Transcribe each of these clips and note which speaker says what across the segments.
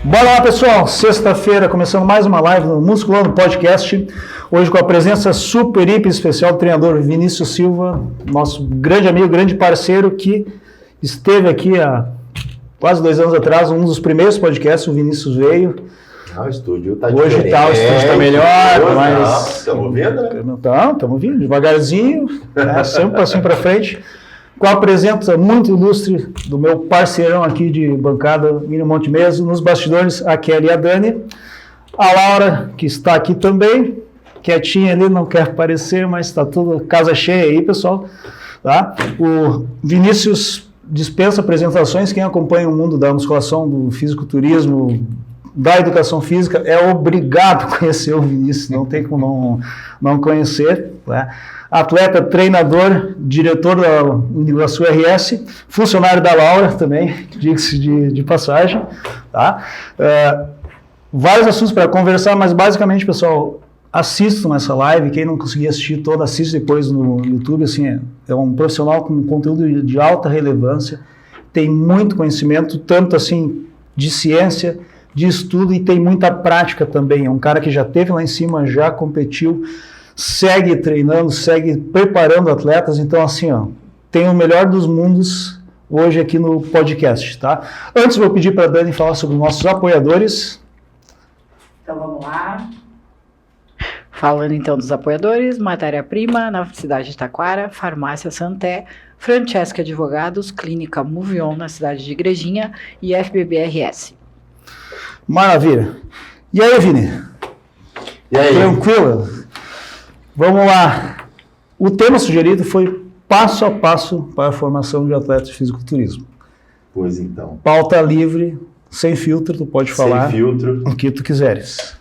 Speaker 1: Bora lá, pessoal. Sexta-feira, começando mais uma live no Musculando Podcast. Hoje com a presença super, hiper especial do treinador Vinícius Silva, nosso grande amigo, grande parceiro, que esteve aqui há quase 2 anos atrás, um dos primeiros podcasts, o Vinícius veio.
Speaker 2: O estúdio está
Speaker 1: hoje
Speaker 2: diferente.
Speaker 1: O estúdio está melhor, mas...
Speaker 2: Estamos vendo, né?
Speaker 1: Estamos vindo, devagarzinho, sempre um passinho para frente. Com a presença muito ilustre do meu parceirão aqui de bancada, Mínio Monte Meso, nos bastidores, a Kelly e a Dani. A Laura, que está aqui também, quietinha ali, não quer aparecer, mas está tudo casa cheia aí, pessoal. Tá? O Vinícius dispensa apresentações, quem acompanha o mundo da musculação, do fisiculturismo, da educação física, é obrigado a conhecer o Vinícius, não tem como não conhecer, né? Atleta, treinador, diretor da Uniguaçu RS, funcionário da Laura também, diga-se de passagem, tá? Vários assuntos para conversar, mas basicamente, pessoal, assistam essa live, quem não conseguir assistir toda, assiste depois no YouTube, assim, é um profissional com conteúdo de alta relevância, tem muito conhecimento, tanto assim, de ciência, de estudo, e tem muita prática também, é um cara que já esteve lá em cima, já competiu, segue treinando, segue preparando atletas, então assim, ó, tem o melhor dos mundos hoje aqui no podcast, tá? Antes vou pedir para a Dani falar sobre os nossos apoiadores.
Speaker 3: Então vamos lá. Falando então dos apoiadores, Matéria Prima, na cidade de Taquara, Farmácia Santé, Francesca Advogados, Clínica Movion, na cidade de Igrejinha, e FBBRS.
Speaker 1: Maravilha. E aí, Vini?
Speaker 2: E aí?
Speaker 1: Tranquilo? Vamos lá. O tema sugerido foi passo a passo para a formação de atletas de fisiculturismo.
Speaker 2: Pois então.
Speaker 1: Pauta livre, sem filtro, tu pode falar
Speaker 2: sem filtro.
Speaker 1: O que tu quiseres.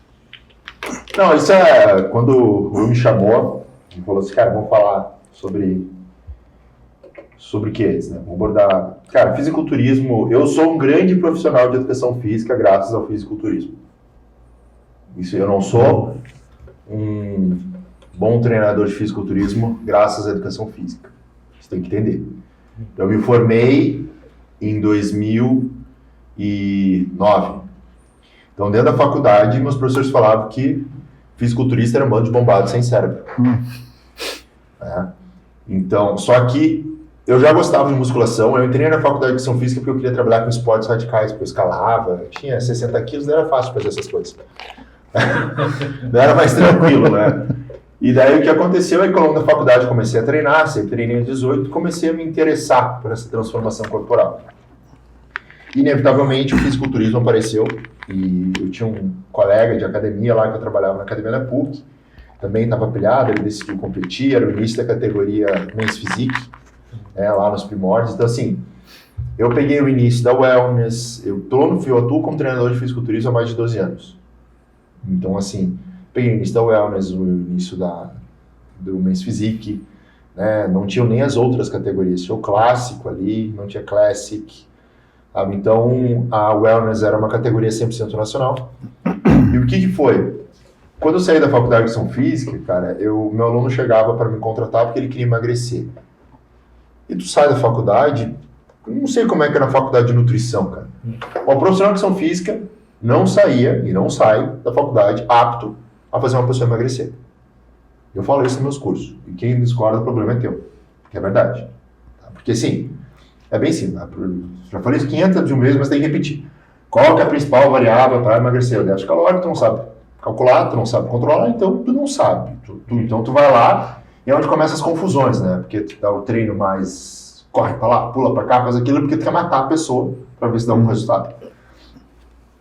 Speaker 2: Não, isso é quando o Will me chamou e falou assim, cara, vamos falar sobre o que é isso, né? Vamos abordar... Cara, fisiculturismo, eu sou um grande profissional de educação física graças ao fisiculturismo. Isso, eu não sou um bom treinador de fisiculturismo graças à educação física. Você tem que entender. Eu me formei em 2009. Então, dentro da faculdade, meus professores falavam que fisiculturista era um bando de bombado sem cérebro. Então, só que eu já gostava de musculação. Eu entrei na faculdade de educação física porque eu queria trabalhar com esportes radicais, porque eu escalava, tinha 60 quilos, não era fácil fazer essas coisas. Não era mais tranquilo, né? E daí o que aconteceu é que ao longo da faculdade comecei a treinar, sempre treinei aos 18, comecei a me interessar por essa transformação corporal. Inevitavelmente o fisiculturismo apareceu e eu tinha um colega de academia lá que eu trabalhava na academia da PUC, também estava pilhado, ele decidiu competir, era o início da categoria Men's Physique, lá nos primórdios. Então assim, eu peguei o início da wellness, eu atuo como treinador de fisiculturismo há mais de 12 anos. Então assim, peguei o início da wellness, o início do Men's Physique, né? Não tinha nem as outras categorias, tinha o clássico ali, não tinha classic, sabe? Então a wellness era uma categoria 100% nacional. E o que foi? Quando eu saí da faculdade de educação física, cara, meu aluno chegava para me contratar porque ele queria emagrecer. E tu sai da faculdade, não sei como é que era na faculdade de nutrição, cara. O profissional de educação física não saía e não sai da faculdade apto a fazer uma pessoa emagrecer. Eu falo isso nos meus cursos. E quem discorda, o problema é teu. Que é verdade. Porque assim, é bem simples. Já falei isso 500 de uma vez, mas tem que repetir. Qual que é a principal variável para emagrecer? O déficit calórico, tu não sabe calcular, tu não sabe controlar, então tu não sabe. Então tu vai lá e é onde começam as confusões, né? Porque tu dá o treino mais... Corre pra lá, pula pra cá, faz aquilo, porque tu quer matar a pessoa para ver se dá um resultado.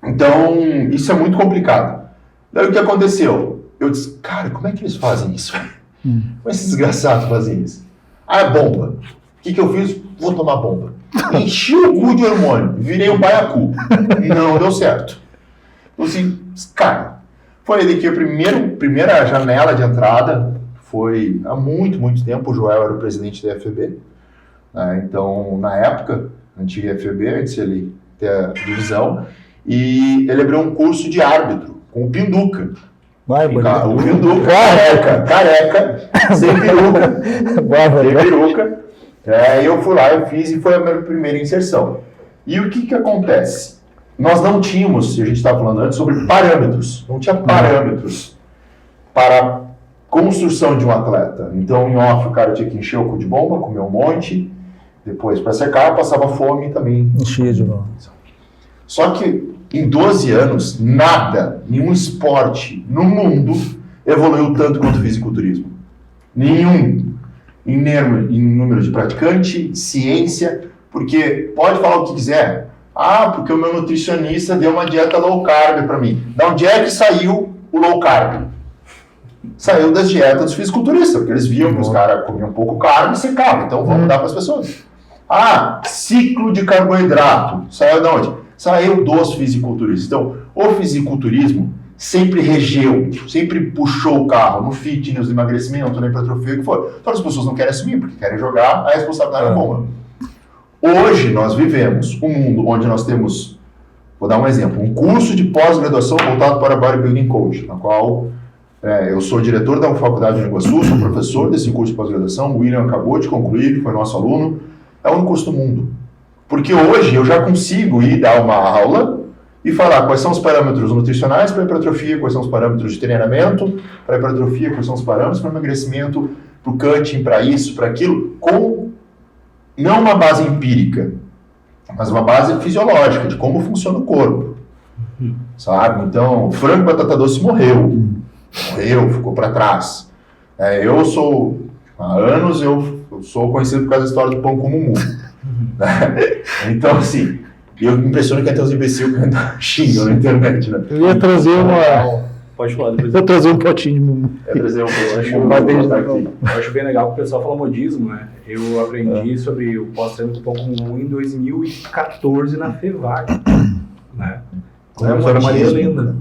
Speaker 2: Então, isso é muito complicado. Daí o que aconteceu? Eu disse, cara, como é que eles fazem isso? Como esses desgraçados fazem isso? É bomba. O que eu fiz? Vou tomar bomba. Enchi o cu de hormônio, virei um baiacu. Não deu certo. Então assim, cara, foi ali que a primeira janela de entrada foi há muito, muito tempo. O Joel era o presidente da FEB. Então, na época, antiga FEB, antes de ele ter a divisão, e ele abriu um curso de árbitro com o Pinduca.
Speaker 1: Vai,
Speaker 2: o Pinduca, careca, sem peruca. Eu fui lá, eu fiz e foi a minha primeira inserção. E o que acontece? nós não tínhamos, e a gente estava falando antes, sobre parâmetros. Não tinha parâmetros para a construção de um atleta. Então, em off, o cara tinha que encher o cu de bomba, comer um monte, depois, para secar, passava fome também.
Speaker 1: Enchia de novo.
Speaker 2: Só que, em 12 anos, nada, nenhum esporte no mundo evoluiu tanto quanto o fisiculturismo. Nenhum. Em número de praticante, ciência, porque pode falar o que quiser. Ah, porque o meu nutricionista deu uma dieta low carb para mim. Da onde é que saiu o low carb? Saiu das dietas dos fisiculturistas, porque eles viam que os caras comiam pouco carbo e secavam. Então vamos dar para as pessoas. Ah, ciclo de carboidrato. Saiu de onde? Saiu dos fisiculturistas. Então, o fisiculturismo sempre regeu, sempre puxou o carro no fitness, no emagrecimento, na hipertrofia, o que for. Então as pessoas não querem assumir, porque querem jogar a responsabilidade na bomba. Hoje nós vivemos um mundo onde nós temos, vou dar um exemplo, um curso de pós-graduação voltado para Bodybuilding Coach, na qual eu sou diretor da faculdade de Nova Iguaçu, sou professor desse curso de pós-graduação, o William acabou de concluir, foi nosso aluno, é o único curso do mundo. Porque hoje eu já consigo ir dar uma aula e falar quais são os parâmetros nutricionais para hipertrofia, quais são os parâmetros de treinamento para hipertrofia, quais são os parâmetros para emagrecimento, para o cutting, para isso, para aquilo, com não uma base empírica, mas uma base fisiológica, de como funciona o corpo, sabe? Então, frango batata doce morreu, ficou para trás. Eu sou, há anos, eu sou conhecido por causa da história do pão com mumu. Então, assim, eu me impressiono que até os imbecil que xingam na internet, né?
Speaker 1: Eu ia trazer
Speaker 4: Pode falar depois.
Speaker 1: Eu ia trazer um potinho de mumu.
Speaker 2: Trazer um potinho
Speaker 4: Eu acho bem legal que o pessoal fala modismo, né? Eu aprendi sobre o pós-treino do pão com mumu em 2014 na FEVAR, né? Era uma lenda.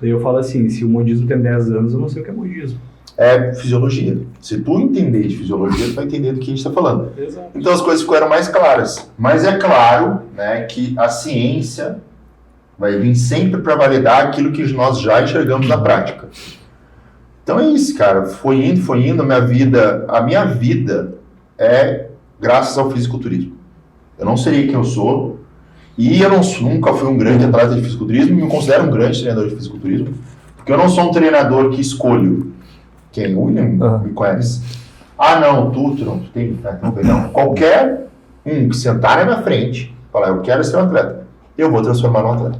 Speaker 4: Daí eu falo assim, se o modismo tem 10 anos, eu não sei o que é modismo.
Speaker 2: É fisiologia. Se tu entender de fisiologia, tu vai entender do que a gente está falando.
Speaker 4: Exato.
Speaker 2: Então as coisas ficaram mais claras. Mas é claro, né, que a ciência vai vir sempre para validar aquilo que nós já enxergamos na prática. Então é isso, cara. Foi indo. A minha vida é graças ao fisiculturismo. Eu não seria quem eu sou. E eu nunca fui um grande atleta de fisiculturismo. Me considero um grande treinador de fisiculturismo. Porque eu não sou um treinador que escolho. Quem? O William me conhece. Ah, não, tu não, tu tem. Não. Qualquer um que sentar na minha frente, falar, eu quero ser um atleta, eu vou transformar num atleta.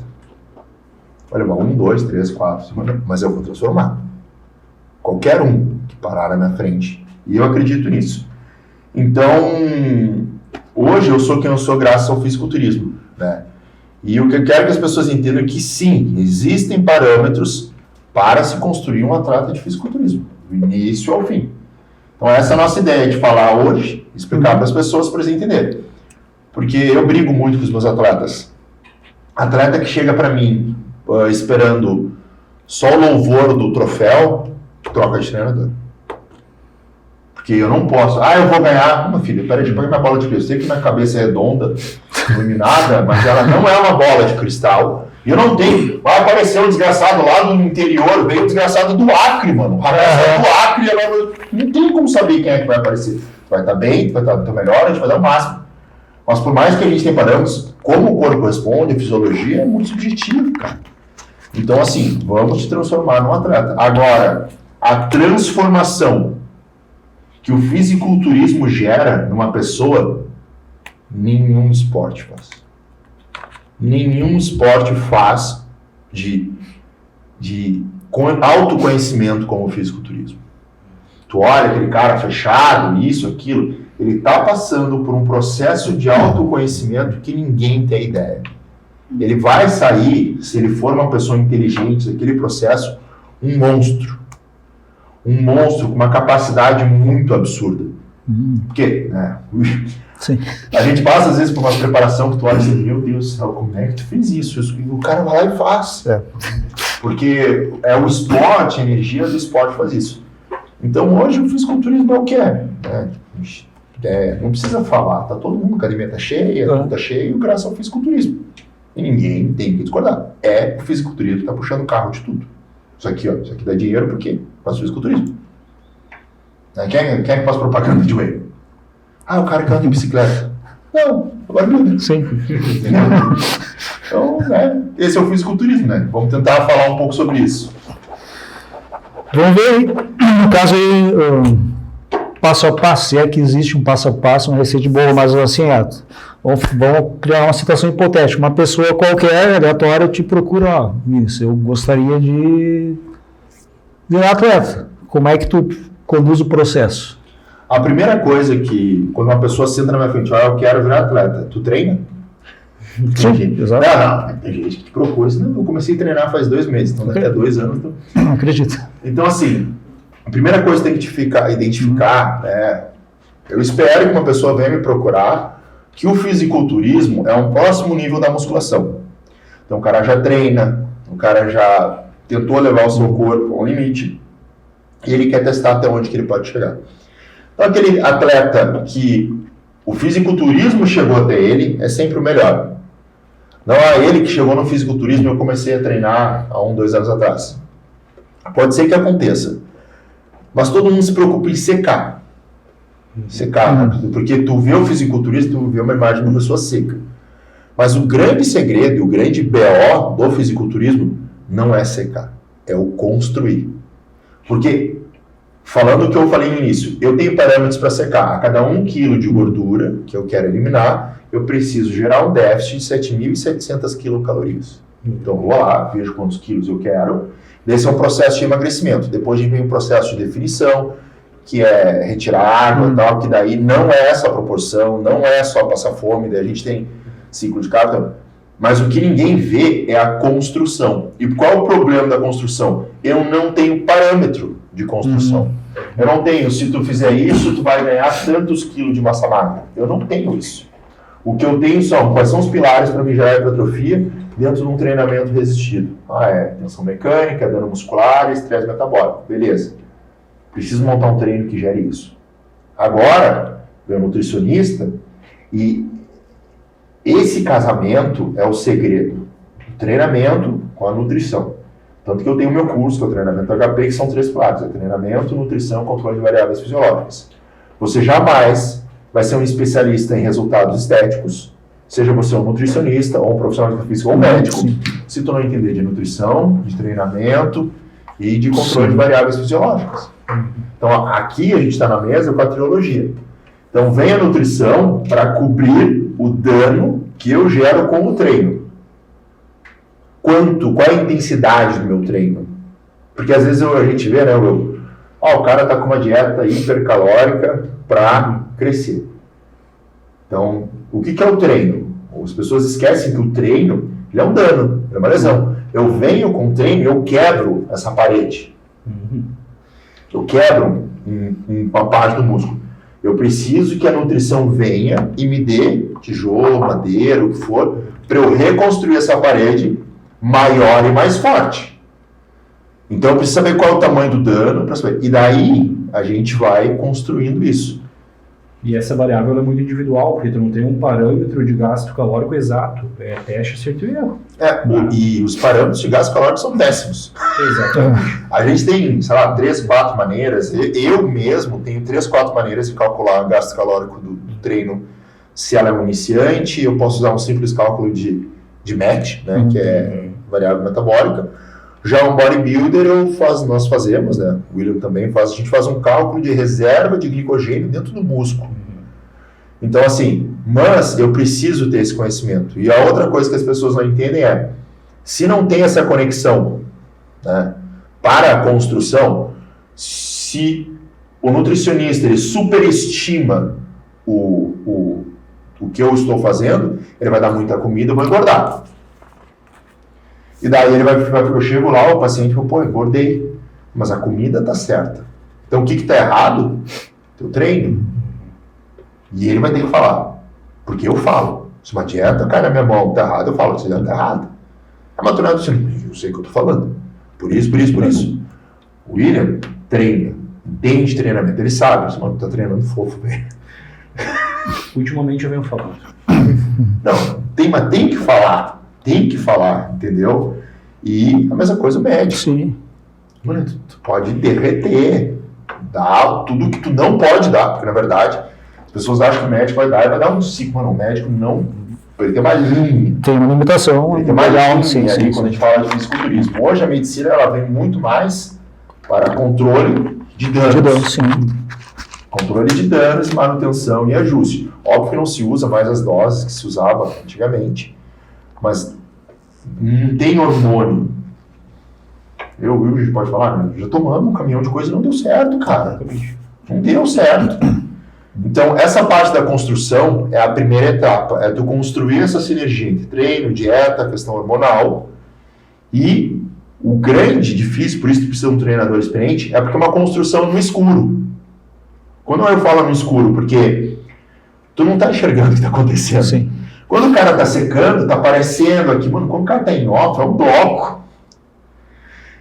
Speaker 2: Vai levar 1, 2, 3, 4, 5, mas eu vou transformar. Qualquer um que parar na minha frente. E eu acredito nisso. Então, hoje eu sou quem eu sou graças ao fisiculturismo, né? E o que eu quero que as pessoas entendam é que sim, existem parâmetros para se construir um atleta de fisiculturismo, do início ao fim. Então essa é a nossa ideia de falar hoje, explicar para as pessoas para eles entenderem. Porque eu brigo muito com os meus atletas. Atleta que chega para mim esperando só o louvor do troféu, troca de treinador. Porque eu não posso. Ah, eu vou ganhar. Meu filho, peraí, põe minha bola de cristal. Eu sei que minha cabeça é redonda, iluminada, mas ela não é uma bola de cristal. E eu não tenho. Vai aparecer um desgraçado lá do interior, veio o desgraçado do Acre, mano. O rapaz do Acre, ela não tem como saber quem é que vai aparecer. Vai estar bem, vai estar melhor, a gente vai dar o máximo. Mas por mais que a gente tenha parâmetros, como o corpo responde, a fisiologia é muito subjetivo, cara. Então, assim, vamos te transformar num atleta. Agora, a transformação que o fisiculturismo gera numa pessoa, nenhum esporte faz. Nenhum esporte faz de autoconhecimento como o fisiculturismo. Tu olha aquele cara fechado, isso, aquilo, ele está passando por um processo de autoconhecimento que ninguém tem ideia. Ele vai sair, se ele for uma pessoa inteligente, daquele processo, um monstro. Um monstro com uma capacidade muito absurda. Porque, né?
Speaker 1: Sim.
Speaker 2: A gente passa às vezes por uma preparação que tu olha e diz, meu Deus do céu, como é que tu fez isso? E o cara vai lá e faz. Porque é o esporte, a energia do esporte faz isso. Então hoje o fisiculturismo é o que é. Não precisa falar, tá todo mundo, a academia tá cheia, tudo tá cheio, graças ao fisiculturismo. E ninguém tem que discordar. É o fisiculturismo que tá puxando o carro de tudo. Isso aqui dá dinheiro porque faz fisiculturismo. Quem é que faz propaganda de whey? Ah, o cara que anda em bicicleta. Não, agora muda.
Speaker 1: Sim.
Speaker 2: Então, né, esse é o fisiculturismo, né? Vamos tentar falar um pouco sobre isso.
Speaker 1: Vamos ver aí, no caso aí, passo a passo, se é que existe um passo a passo, uma receita boa, mas assim, vamos criar uma situação hipotética. Uma pessoa qualquer, aleatória, te procura, ó, isso, eu gostaria de virar atleta. Como é que tu conduz o processo?
Speaker 2: A primeira coisa que, quando uma pessoa senta na minha frente, eu quero virar atleta, tu treina?
Speaker 1: Sim, exato.
Speaker 2: Não, tem gente que te procura. Não, eu comecei a treinar faz 2 meses, então daqui a 2 anos...
Speaker 1: Não acredito.
Speaker 2: Então, assim, a primeira coisa que tem que identificar, eu espero que uma pessoa venha me procurar que o fisiculturismo é um próximo nível da musculação. Então, o cara já treina, o cara já tentou levar o seu corpo ao limite e ele quer testar até onde que ele pode chegar. Então, aquele atleta que o fisiculturismo chegou até ele é sempre o melhor. Não é ele que chegou no fisiculturismo e eu comecei a treinar há 1, 2 anos atrás. Pode ser que aconteça. Mas todo mundo se preocupa em secar. Secar rápido. Porque tu vê o fisiculturista, tu vê uma imagem de uma pessoa seca. Mas o grande segredo, o grande BO do fisiculturismo não é secar. É o construir. Porque, falando o que eu falei no início, eu tenho parâmetros para secar. A cada 1 quilo de gordura que eu quero eliminar, eu preciso gerar um déficit de 7.700 quilocalorias. Então, eu vou lá, vejo quantos quilos eu quero. Esse é um processo de emagrecimento. Depois a gente vem um processo de definição, que é retirar água e tal, que daí não é essa proporção, não é só passar fome, daí a gente tem ciclo de carga. Mas o que ninguém vê é a construção. E qual é o problema da construção? Eu não tenho parâmetro de construção. Eu não tenho, se tu fizer isso, tu vai ganhar tantos quilos de massa magra. Eu não tenho isso. O que eu tenho são, quais são os pilares para me gerar hipertrofia dentro de um treinamento resistido? Tensão mecânica, dano muscular, estresse metabólico. Beleza. Preciso montar um treino que gere isso. Agora, meu nutricionista, e esse casamento é o segredo. O treinamento com a nutrição. Tanto que eu tenho o meu curso, que é o treinamento HP, que são 3 pilares. É treinamento, nutrição e controle de variáveis fisiológicas. Você jamais vai ser um especialista em resultados estéticos, seja você um nutricionista, ou um profissional de física, ou um médico, se tu não entender de nutrição, de treinamento e de controle de variáveis fisiológicas. Então, aqui a gente está na mesa com a trilogia. Então, vem a nutrição para cobrir o dano que eu gero com o treino. Qual a intensidade do meu treino? Porque às vezes a gente vê, né, o cara está com uma dieta hipercalórica para crescer. Então, o que é o treino? As pessoas esquecem que o treino ele é um dano, é uma lesão. Eu venho com o treino e eu quebro essa parede. Eu quebro uma parte do músculo. Eu preciso que a nutrição venha e me dê tijolo, madeira, o que for, para eu reconstruir essa parede maior e mais forte. Então eu preciso saber qual é o tamanho do dano, e daí a gente vai construindo isso.
Speaker 4: E essa variável é muito individual, porque tu não tem um parâmetro de gasto calórico exato. É teste, acerto e erro.
Speaker 2: E os parâmetros de gasto calórico são péssimos.
Speaker 4: Exatamente.
Speaker 2: A gente tem, 3, 4 maneiras. Eu mesmo tenho 3, 4 maneiras de calcular o gasto calórico do treino. Se ela é um iniciante, eu posso usar um simples cálculo de MET, né, que é variável metabólica. Já um bodybuilder nós fazemos, né? O William também faz, a gente faz um cálculo de reserva de glicogênio dentro do músculo. Então, assim, mas eu preciso ter esse conhecimento. E a outra coisa que as pessoas não entendem é, se não tem essa conexão, né, para a construção, se o nutricionista ele superestima o que eu estou fazendo, ele vai dar muita comida, eu vou engordar. E daí eu chego lá, o paciente fala, engordei, mas a comida tá certa. Então o que tá errado? Teu treino. E ele vai ter que falar, porque eu falo. Se uma dieta cai na minha mão, tá errado, eu falo, essa dieta tá errada. Mas tu não é nutricionista, eu sei o que eu tô falando. Por isso. O William treina, entende treinamento, ele sabe, você tá treinando fofo, velho.
Speaker 4: Ultimamente eu venho falando.
Speaker 2: Não, tem que falar, entendeu? E a mesma coisa o médico.
Speaker 1: Sim.
Speaker 2: Mano, tu pode derreter, dar tudo que tu não pode dar, porque na verdade As pessoas acham que o médico vai dar um ciclo, mano, o médico não, ele tem uma linha.
Speaker 1: Tem uma limitação.
Speaker 2: Ele tem uma
Speaker 1: legal,
Speaker 2: linha
Speaker 1: sim,
Speaker 2: ali
Speaker 1: sim,
Speaker 2: quando a
Speaker 1: sim.
Speaker 2: gente fala de fisiculturismo. Hoje a medicina ela vem muito mais para controle de danos.
Speaker 1: De dano, sim.
Speaker 2: Controle de danos, manutenção e ajuste. Óbvio que não se usa mais as doses que se usava antigamente, mas não tem hormônio. A gente pode falar, né? Já tomamos um caminhão de coisa e não deu certo, cara. Não deu certo. Então, essa parte da construção é a primeira etapa, é tu construir essa sinergia entre treino, dieta, questão hormonal, e o grande, difícil, por isso tu precisa de um treinador experiente, é porque é uma construção no escuro. Quando eu falo no escuro, porque tu não tá enxergando o que tá acontecendo.
Speaker 1: Sim.
Speaker 2: Quando o cara tá secando, tá aparecendo aqui, mano, quando o cara tá em off, é um bloco.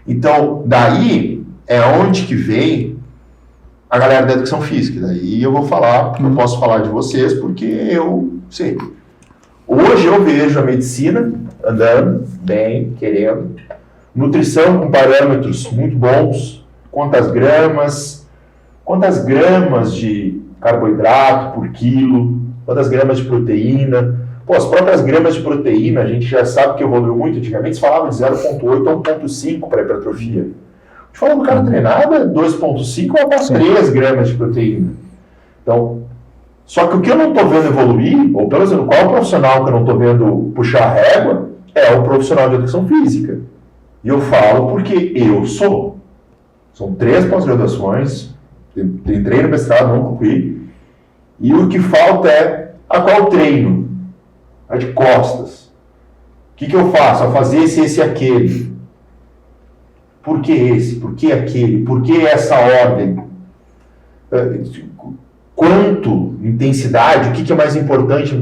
Speaker 2: Então, daí é onde que vem a galera da educação física. Daí eu vou falar, porque eu posso falar de vocês, porque eu sei. Hoje eu vejo a medicina andando bem, querendo. Nutrição com parâmetros muito bons. Quantas gramas de carboidrato por quilo, quantas gramas de proteína. Pô, as próprias gramas de proteína, a gente já sabe que evoluiu muito. Antigamente se falava de 0,8 a 1,5 para hipertrofia. A gente fala do cara treinado, 2,5 vai para 3 gramas de proteína. Então, só que o que eu não estou vendo evoluir, ou pelo menos qual profissional que eu não estou vendo puxar a régua, é o profissional de educação física. E eu falo porque eu sou. São 3 pós-graduações, entrei no mestrado, não concluí, e o que falta é a qual treino? A de costas. O que eu faço? A fazer esse e aquele. Por que esse? Por que aquele? Por que essa ordem? Quanto? Intensidade? O que é mais importante?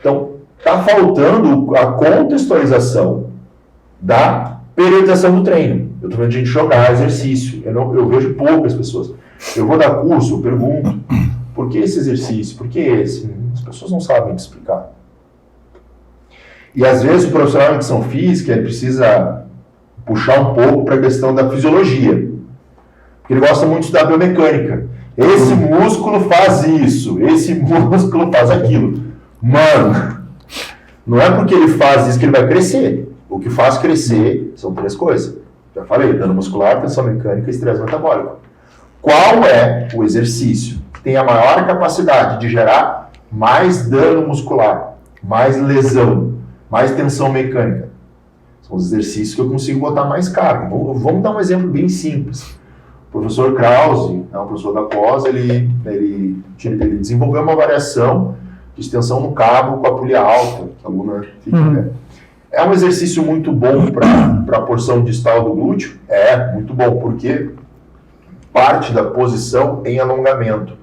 Speaker 2: Então, está faltando a contextualização da periodização do treino. Eu estou vendo a gente jogar exercício. Eu vejo poucas pessoas. Eu vou dar curso, eu pergunto, por que esse exercício? Por que esse? As pessoas não sabem te explicar. E às vezes o profissional de educação física ele precisa puxar um pouco para a questão da fisiologia. Porque ele gosta muito da biomecânica. Esse músculo faz isso, esse músculo faz aquilo. Mano, não é porque ele faz isso que ele vai crescer. O que faz crescer são 3 coisas. Já falei, dano muscular, tensão mecânica e estresse metabólico. Qual é o exercício que tem a maior capacidade de gerar mais dano muscular, mais lesão, mais tensão mecânica? São os exercícios que eu consigo botar mais carga. Vamos dar um exemplo bem simples. O professor Krause, um professor da pós, ele desenvolveu uma variação de extensão no cabo com a polia alta, que a aluna fica, É um exercício muito bom para a porção distal do glúteo? É, muito bom, porque parte da posição em alongamento.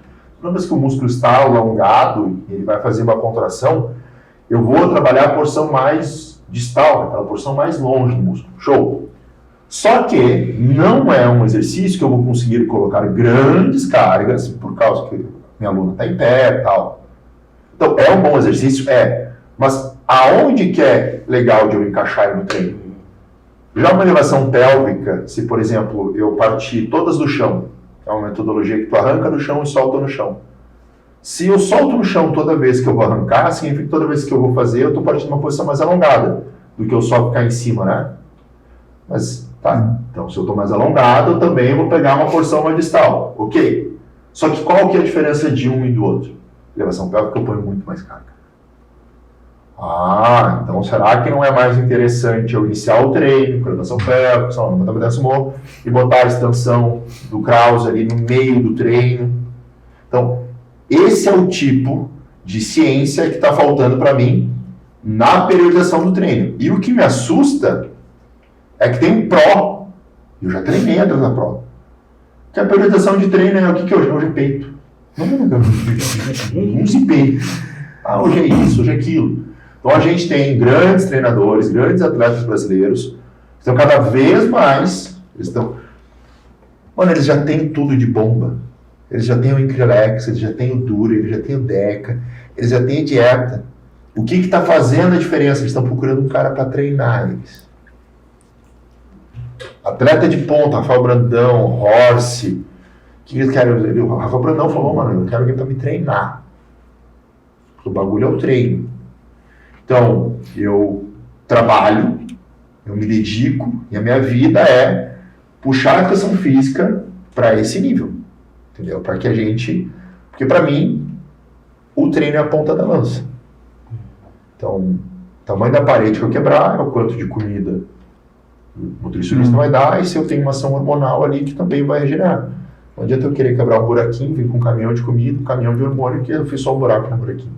Speaker 2: Toda vez que o músculo está alongado, ele vai fazer uma contração, eu vou trabalhar a porção mais distal, aquela porção mais longe do músculo. Show! Só que não é um exercício que eu vou conseguir colocar grandes cargas, por causa que minha aluna está em pé e tal. Então, é um bom exercício? É. Mas aonde que é legal de eu encaixar no treino? Já uma elevação pélvica, se, por exemplo, eu partir todas do chão, é uma metodologia que tu arranca do chão e solta no chão. Se eu solto no chão toda vez que eu vou arrancar, significa que toda vez que eu vou fazer, eu estou partindo de uma posição mais alongada do que eu só ficar em cima, né? Mas, tá. Então, se eu estou mais alongado, eu também vou pegar uma porção mais distal. Ok. Só que qual que é a diferença de um e do outro? Elevação pélvica eu ponho muito mais carga. Ah, então será que não é mais interessante eu iniciar o treino, com elevação pélvica, e botar a extensão do Krause ali no meio do treino? Então, esse é o tipo de ciência que está faltando para mim na periodização do treino. E o que me assusta é que tem um pró. Eu já treinei atrás da pró. Que a periodização de treino é o que hoje? Hoje é peito. Não se peito. Ah, hoje é isso, hoje é aquilo. Então a gente tem grandes treinadores, grandes atletas brasileiros, que estão cada vez mais, eles já têm tudo de bomba. Eles já têm o Increlex, eles já têm o Dura, eles já têm o Deca, eles já têm a dieta. O que está fazendo a diferença? Eles estão procurando um cara para treinar eles. Atleta de ponta, Rafael Brandão, Horse. O que eles querem? O Rafael Brandão falou, mano, eu quero alguém para me treinar. O bagulho é o treino. Então, eu trabalho, eu me dedico, e a minha vida é puxar a educação física para esse nível. Entendeu? Para que a gente... Porque para mim, o treino é a ponta da lança. Então, o tamanho da parede que eu quebrar é o quanto de comida o nutricionista vai dar, e se eu tenho uma ação hormonal ali que também vai regenerar. Não adianta eu querer quebrar um buraquinho, vir com um caminhão de comida, um caminhão de hormônio, que eu fiz só um buraco no buraquinho.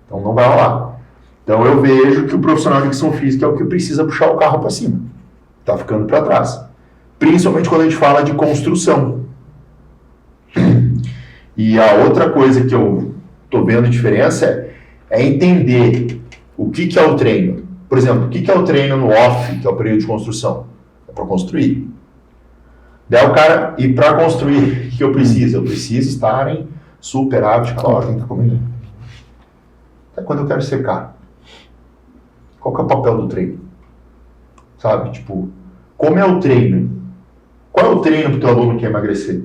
Speaker 2: Então não vai rolar. Então eu vejo que o profissional de educação física é o que precisa puxar o carro para cima. Está ficando para trás. Principalmente quando a gente fala de construção. E a outra coisa que eu estou vendo diferença é entender o que é o treino. Por exemplo, o que é o treino no off, que é o período de construção? É para construir. Daí o cara, e para construir, o que eu preciso? Eu preciso estar em superávit calórico, tem que estar comendo. Até quando eu quero secar. Qual que é o papel do treino? Sabe, tipo, como é o treino? Qual é o treino para o teu aluno que quer emagrecer?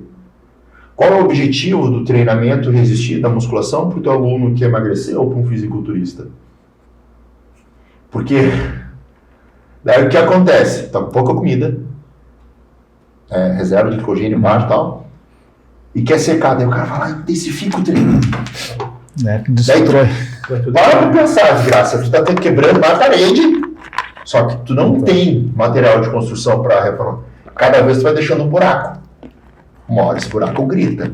Speaker 2: Qual é o objetivo do treinamento resistir da musculação para o teu aluno que quer emagrecer ou para um fisiculturista? Porque daí o que acontece? Tá com pouca comida, reserva de glicogênio baixo e tal, e quer secar, daí o cara vai lá e intensifica o treino.
Speaker 1: Destrói.
Speaker 2: Para pra pensar, desgraça, tu tá quebrando uma parede, só que tu não tem material de construção para reformar. Cada vez tu vai deixando um buraco. Uma hora esse buraco grita.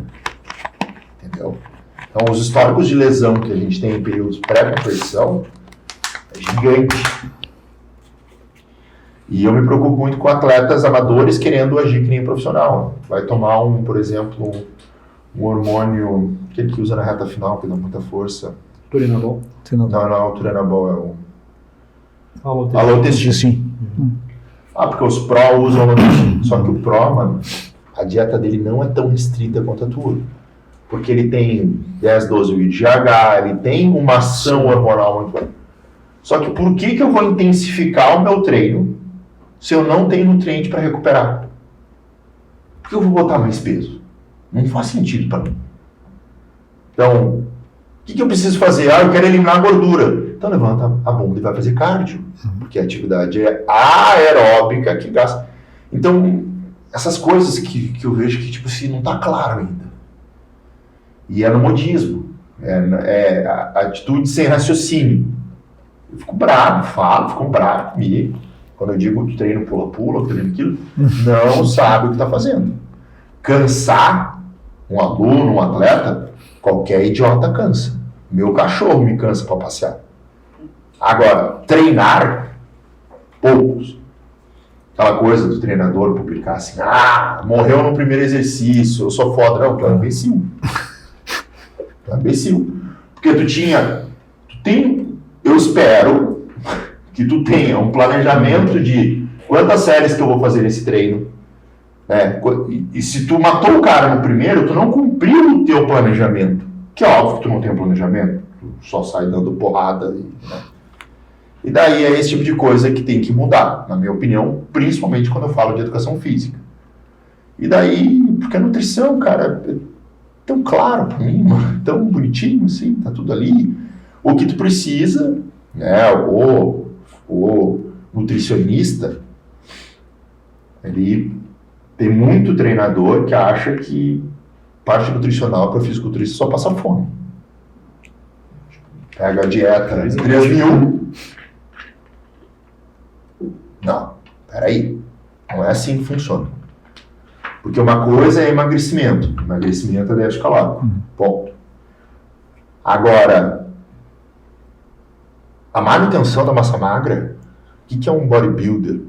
Speaker 2: Entendeu? Então os históricos de lesão que a gente tem em períodos pré-competição é gigante. E eu me preocupo muito com atletas amadores querendo agir que nem profissional. Vai tomar por exemplo, um hormônio, aquele que usa na reta final, que dá muita força.
Speaker 4: Turinabol?
Speaker 2: Não, o Turinabol é o...
Speaker 1: Alotestin.
Speaker 2: Sim. Porque os Pro usam Alotestin. Só que o Pro, mano, a dieta dele não é tão restrita quanto a tua. Porque ele tem 10, 12 UIDH, ele tem uma ação hormonal muito boa. Só que por que eu vou intensificar o meu treino se eu não tenho nutriente para recuperar? Por que eu vou botar mais peso? Não faz sentido para mim. Então, o que eu preciso fazer? Eu quero eliminar a gordura. Então levanta a bunda e vai fazer cardio. Porque a atividade é aeróbica que gasta. Então, essas coisas que eu vejo que, tipo assim, não tá claro ainda. E é no modismo. É a atitude sem raciocínio. Eu fico bravo, ficam bravos comigo. Quando eu digo que treino pula-pula, treino aquilo, não sabe o que está fazendo. Cansar um aluno, um atleta, qualquer idiota cansa. Meu cachorro me cansa para passear. Agora, treinar, poucos. Aquela coisa do treinador publicar assim, morreu no primeiro exercício, eu sou foda. Não, tu é um imbecil. Tu é um imbecil. Porque eu espero que tu tenha um planejamento de quantas séries que eu vou fazer nesse treino. E se tu matou o cara no primeiro, tu não cumpriu o teu planejamento. Que é óbvio que tu não tem um planejamento, tu só sai dando porrada. E daí é esse tipo de coisa que tem que mudar, na minha opinião, principalmente quando eu falo de educação física. E daí, porque a nutrição, cara, é tão claro pra mim, mano, tão bonitinho assim, tá tudo ali. O que tu precisa, o nutricionista, ele tem muito treinador que acha que parte nutricional para fisiculturista só passa fome. Pega a dieta 3.000. Não, peraí. Não é assim que funciona. Porque uma coisa é emagrecimento. Emagrecimento é déficit calórico. Ponto. Agora, a manutenção da massa magra, o que é um bodybuilder?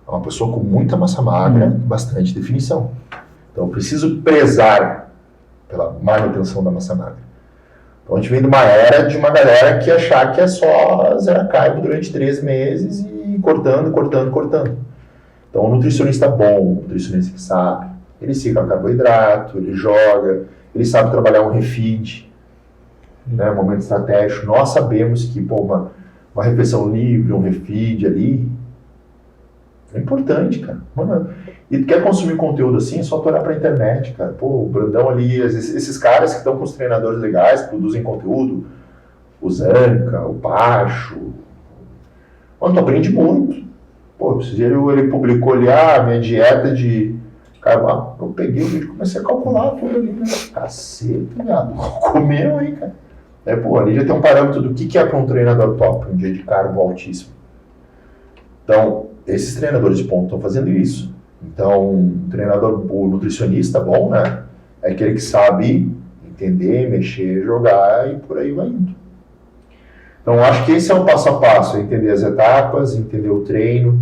Speaker 2: É uma pessoa com muita massa magra e bastante definição. Então, eu preciso prezar pela manutenção da massa magra. Então, a gente vem de uma era de uma galera que achar que é só zerar carbo durante 3 meses e cortando. Então, um nutricionista bom, um nutricionista que sabe, ele cicla carboidrato, ele joga, ele sabe trabalhar um refeed, momento estratégico. Nós sabemos que uma refeição livre, um refeed ali, é importante, cara. Mano, e tu quer consumir conteúdo assim, é só tu olhar pra internet, cara. O Brandão ali, esses caras que estão com os treinadores legais, produzem conteúdo, o Zanca, o Pacho. Mano, tu aprende muito. Pô, ele publicou ali, minha dieta de... Cara, eu peguei o vídeo e comecei a calcular tudo ali, né? Cacete, viado. Comeu aí, cara. Pô, ali já tem um parâmetro do que é para um treinador top, um dia de carbo altíssimo. Então, esses treinadores de ponta estão fazendo isso. Então, um treinador, o nutricionista bom, né? É aquele que sabe entender, mexer, jogar e por aí vai indo. Então, acho que esse é o passo a passo, entender as etapas, entender o treino,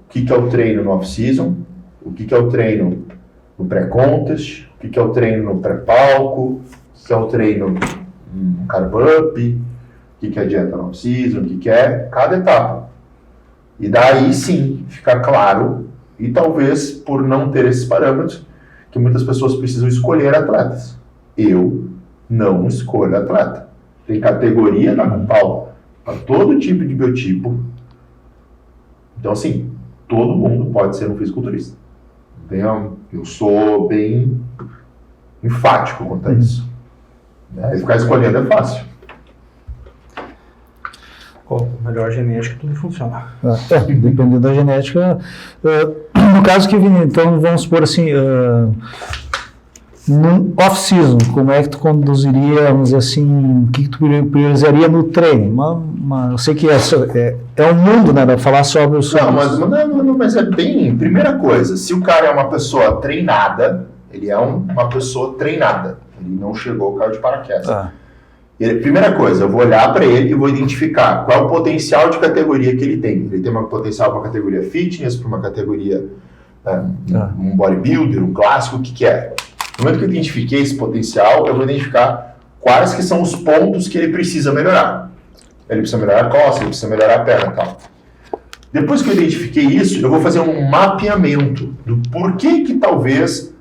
Speaker 2: o que é o treino no off-season, o que é o treino no pré-contest, o que é o treino no pré-palco, o que é o treino no carb-up, o que é a dieta no off-season, o que é cada etapa. E daí sim, fica claro, e talvez por não ter esses parâmetros, que muitas pessoas precisam escolher atletas. Eu não escolho atleta. Tem categoria na Compal para todo tipo de biotipo. Então, assim, todo mundo pode ser um fisiculturista. Eu sou bem enfático quanto a isso. Ficar escolhendo é fácil.
Speaker 4: Melhor genética, tudo funciona.
Speaker 1: Dependendo da genética. No caso que, então, vamos supor assim, no off-season, como é que tu conduziria, vamos dizer assim, o que tu priorizaria no treino? Eu sei que é um mundo, né, para falar sobre o...
Speaker 2: Mas é bem... Primeira coisa, se o cara é uma pessoa treinada, ele é uma pessoa treinada. Ele não chegou ao carro de paraquedas. Primeira coisa, eu vou olhar para ele e vou identificar qual é o potencial de categoria que ele tem. Ele tem um potencial para uma categoria fitness, para uma categoria um bodybuilder, um clássico, o que é? No momento que eu identifiquei esse potencial, eu vou identificar quais que são os pontos que ele precisa melhorar. Ele precisa melhorar a costa, ele precisa melhorar a perna e tal. Depois que eu identifiquei isso, eu vou fazer um mapeamento do porquê que talvez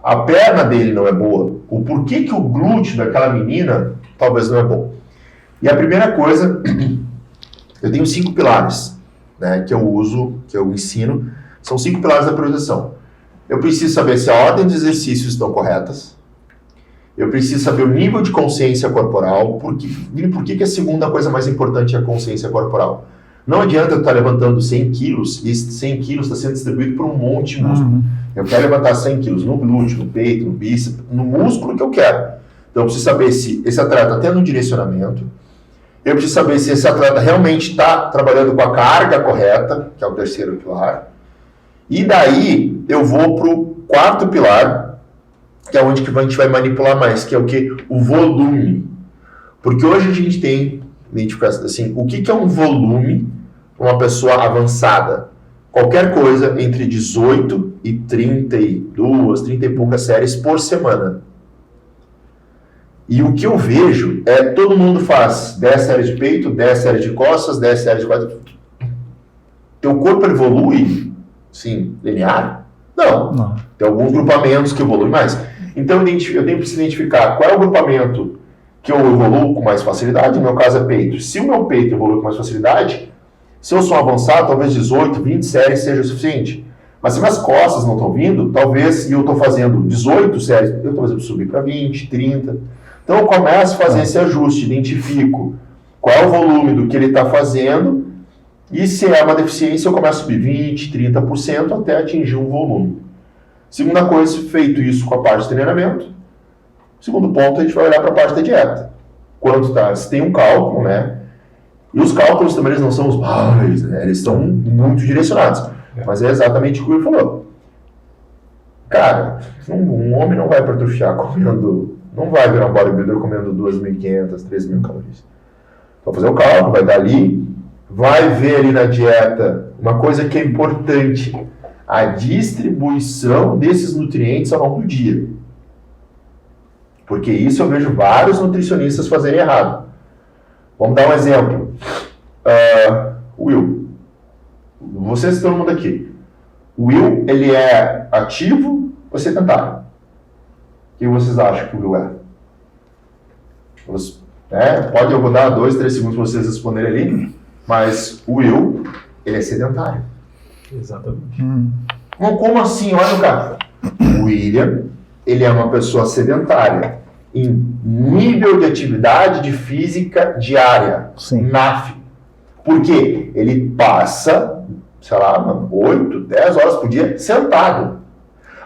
Speaker 2: a perna dele não é boa, o porquê que o glúteo daquela menina talvez não é bom. E a primeira coisa, eu tenho 5 pilares, né, que eu uso, que eu ensino, são 5 pilares da priorização. Eu preciso saber se a ordem dos exercícios estão corretas, eu preciso saber o nível de consciência corporal, por que a segunda coisa mais importante é a consciência corporal? Não adianta eu estar levantando 100 quilos e esse 100 quilos está sendo distribuído por um monte de músculo. Eu quero levantar 100 quilos no glúteo, no peito, no bíceps, no músculo que eu quero. Então eu preciso saber se esse atleta está tendo um direcionamento, eu preciso saber se esse atleta realmente está trabalhando com a carga correta, que é o terceiro pilar, e daí eu vou para o quarto pilar, que é onde que a gente vai manipular mais, que é o que? O volume. Porque hoje a gente tem, assim, o que é um volume para uma pessoa avançada? Qualquer coisa entre 18 e 32, 30 e poucas séries por semana. E o que eu vejo é todo mundo faz 10 séries de peito, 10 séries de costas, 10 séries de quadríceps. Teu corpo evolui, sim, linear? Não. Tem alguns grupamentos que evoluem mais. Então eu tenho que identificar qual é o grupamento que eu evoluo com mais facilidade. No meu caso é peito. Se o meu peito evolui com mais facilidade, se eu sou avançado, talvez 18, 20 séries seja o suficiente. Mas se minhas costas não estão vindo, talvez, e eu estou fazendo 18 séries, eu talvez eu subir para 20, 30. Então eu começo a fazer esse ajuste, identifico qual é o volume do que ele está fazendo, e se é uma deficiência, eu começo a subir 20, 30% até atingir um volume. Segunda coisa, feito isso com a parte de treinamento, segundo ponto, a gente vai olhar para a parte da dieta. Quanto tá? Se tem um cálculo, né? E os cálculos também eles não são os mais, né? Eles estão muito direcionados. Mas é exatamente o que ele falou. Cara, um homem não vai hipertrofiar comendo, não vai virar um bodybuilder comendo 2.500, 3.000 calorias. Vai fazer o cálculo, vai dar ali, vai ver ali na dieta uma coisa que é importante, a distribuição desses nutrientes ao longo do dia. Porque isso eu vejo vários nutricionistas fazerem errado. Vamos dar um exemplo. Will. Vocês, todo mundo aqui. O Will, ele é ativo ou sedentário? O que vocês acham que o Will é? Eu vou dar 2, 3 segundos para vocês responderem ali. Mas o Will, ele é sedentário.
Speaker 4: Exatamente.
Speaker 2: Como assim? Olha o cara. O William, ele é uma pessoa sedentária. em nível de atividade de física diária,
Speaker 1: Sim.
Speaker 2: NAF. Por quê? Ele passa, sei lá, 8, 10 horas por dia sentado.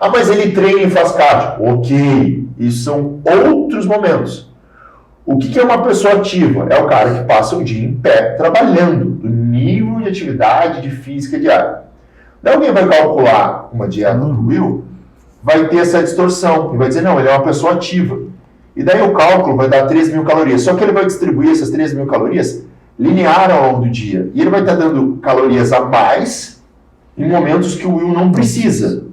Speaker 2: Ah, mas ele treina e faz cardio. Ok, isso são outros momentos. O que é uma pessoa ativa? É o cara que passa o dia em pé, trabalhando, do nível de atividade de física diária. Daí alguém vai calcular uma dieta do Will, vai ter essa distorção, e vai dizer, não, ele é uma pessoa ativa. E daí o cálculo vai dar 3.000 calorias, só que ele vai distribuir essas 3.000 calorias linear ao longo do dia. E ele vai estar dando calorias a mais em momentos que o Will não precisa.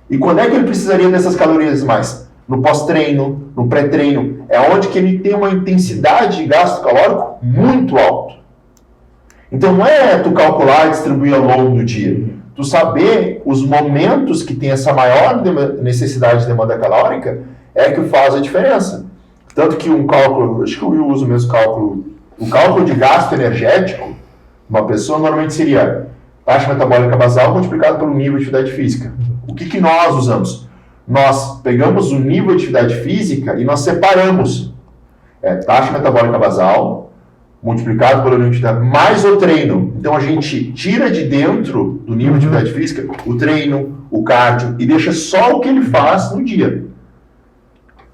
Speaker 2: E quando é que ele precisaria dessas calorias a mais? No pós-treino, no pré-treino, é onde que ele tem uma intensidade de gasto calórico muito alto. Então não é tu calcular e distribuir ao longo do dia. Tu saber os momentos que tem essa maior necessidade de demanda calórica é que faz a diferença. Tanto que um cálculo, acho que eu uso o mesmo cálculo, o cálculo de gasto energético, uma pessoa normalmente seria taxa metabólica basal multiplicado pelo nível de atividade física. O que nós usamos? Nós pegamos o nível de atividade física e nós separamos taxa metabólica basal multiplicado pelo nível de atividade mais o treino. Então a gente tira de dentro do nível de atividade física o treino, o cardio e deixa só o que ele faz no dia.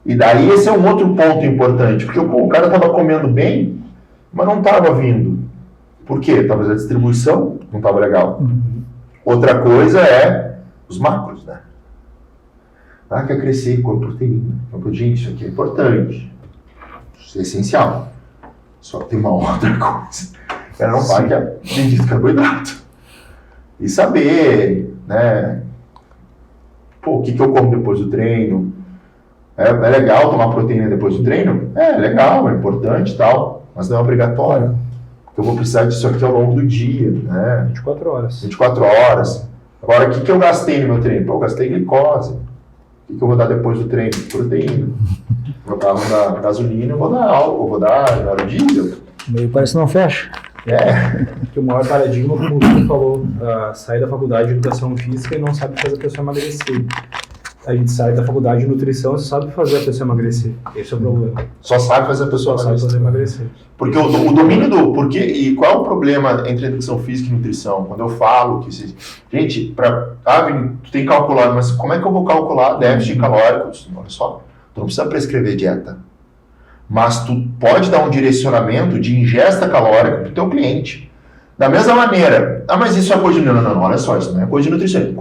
Speaker 2: E daí esse é um outro ponto importante, porque o cara estava comendo bem, mas não estava vindo. Por quê? Talvez a distribuição não estava legal. Outra coisa é os macros, né? Ah, quer crescer com proteína. Gente, isso aqui é importante. Isso é essencial. Só que tem uma outra coisa. O cara não vai que é bendito carboidrato. E saber, né? Pô, o que eu como depois do treino? É legal tomar proteína depois do treino? É legal, é importante e tal. Mas não é obrigatório. Porque eu vou precisar disso aqui ao longo do dia, né?
Speaker 4: 24 horas.
Speaker 2: 24 horas. Agora, o que eu gastei no meu treino? Pô, eu gastei glicose. O que eu vou dar depois do treino? Proteína. Eu tava da gasolina, eu vou dar álcool, eu vou dar diesel.
Speaker 1: Meio parece que não fecha.
Speaker 4: Que o maior paradigma, como você falou, sai da faculdade de educação física e não sabe fazer a pessoa emagrecer. A gente sai da faculdade de nutrição e sabe fazer a pessoa emagrecer. Esse é o problema.
Speaker 2: Só sabe fazer a pessoa
Speaker 4: emagrecer.
Speaker 2: Porque o domínio do porquê e qual é o problema entre educação física e nutrição? Quando eu falo que gente, tu tem que calcular, mas como é que eu vou calcular déficit calórico? Olha só, tu não precisa prescrever dieta, mas tu pode dar um direcionamento de ingesta calórica para o teu cliente. Da mesma maneira, mas isso é coisa de... Não, olha só, isso não é coisa de nutricionista.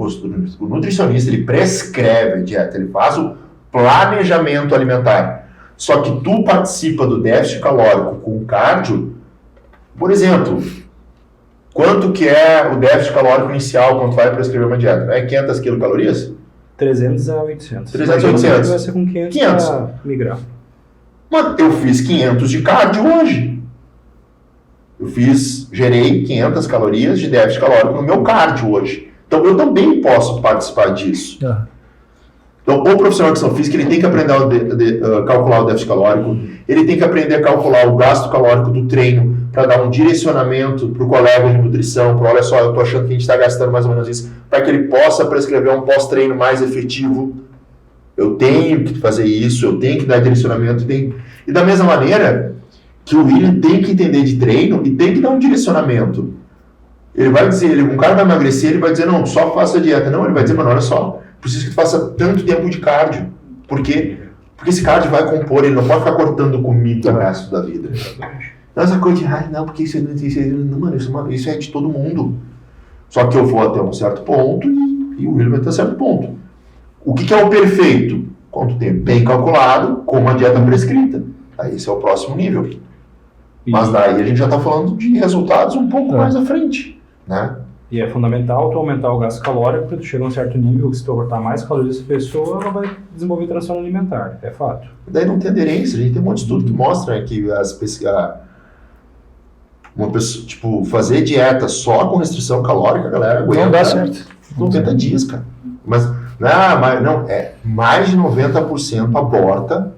Speaker 2: O nutricionista, ele prescreve a dieta, ele faz o planejamento alimentar. Só que tu participa do déficit calórico com o cardio, por exemplo, quanto que é o déficit calórico inicial quando tu vai prescrever uma dieta? É 500 quilocalorias?
Speaker 4: 300 a 800.
Speaker 2: 300 a 800.
Speaker 4: Vai ser com 500 para migrar.
Speaker 2: Mano, eu fiz 500 de cardio hoje. Gerei 500 calorias de déficit calórico no meu cardio hoje. Então, eu também posso participar disso. Então, o profissional de educação física, ele tem que aprender a calcular o déficit calórico, ele tem que aprender a calcular o gasto calórico do treino para dar um direcionamento para o colega de nutrição, para olha só, eu estou achando que a gente está gastando mais ou menos isso, para que ele possa prescrever um pós-treino mais efetivo. Eu tenho que fazer isso, eu tenho que dar direcionamento. E da mesma maneira que o William tem que entender de treino e tem que dar um direcionamento. Ele vai dizer, um cara vai emagrecer, ele vai dizer, não, só faça dieta. Não, ele vai dizer, mano, olha só, preciso que tu faça tanto tempo de cardio. Por quê? Porque esse cardio vai compor, ele não pode ficar cortando comida o resto da vida. Então essa coisa de, não, porque isso é de todo mundo. Só que eu vou até um certo ponto e o William vai até um certo ponto. O que é o perfeito? Quando tem bem calculado, com uma dieta prescrita. Aí esse é o próximo nível. Mas daí a gente já está falando de resultados um pouco mais à frente, né?
Speaker 4: E é fundamental tu aumentar o gasto calórico, porque tu chega a um certo nível que se tu cortar mais calorias dessa pessoa, ela vai desenvolver transtorno alimentar, é fato.
Speaker 2: Daí não tem aderência, a gente tem um monte de estudo que mostra que uma pessoa, tipo, fazer dieta só com restrição calórica, a galera aguenta.
Speaker 1: Não dá certo.
Speaker 2: 90 dias, cara. Mas mais de 90% aborta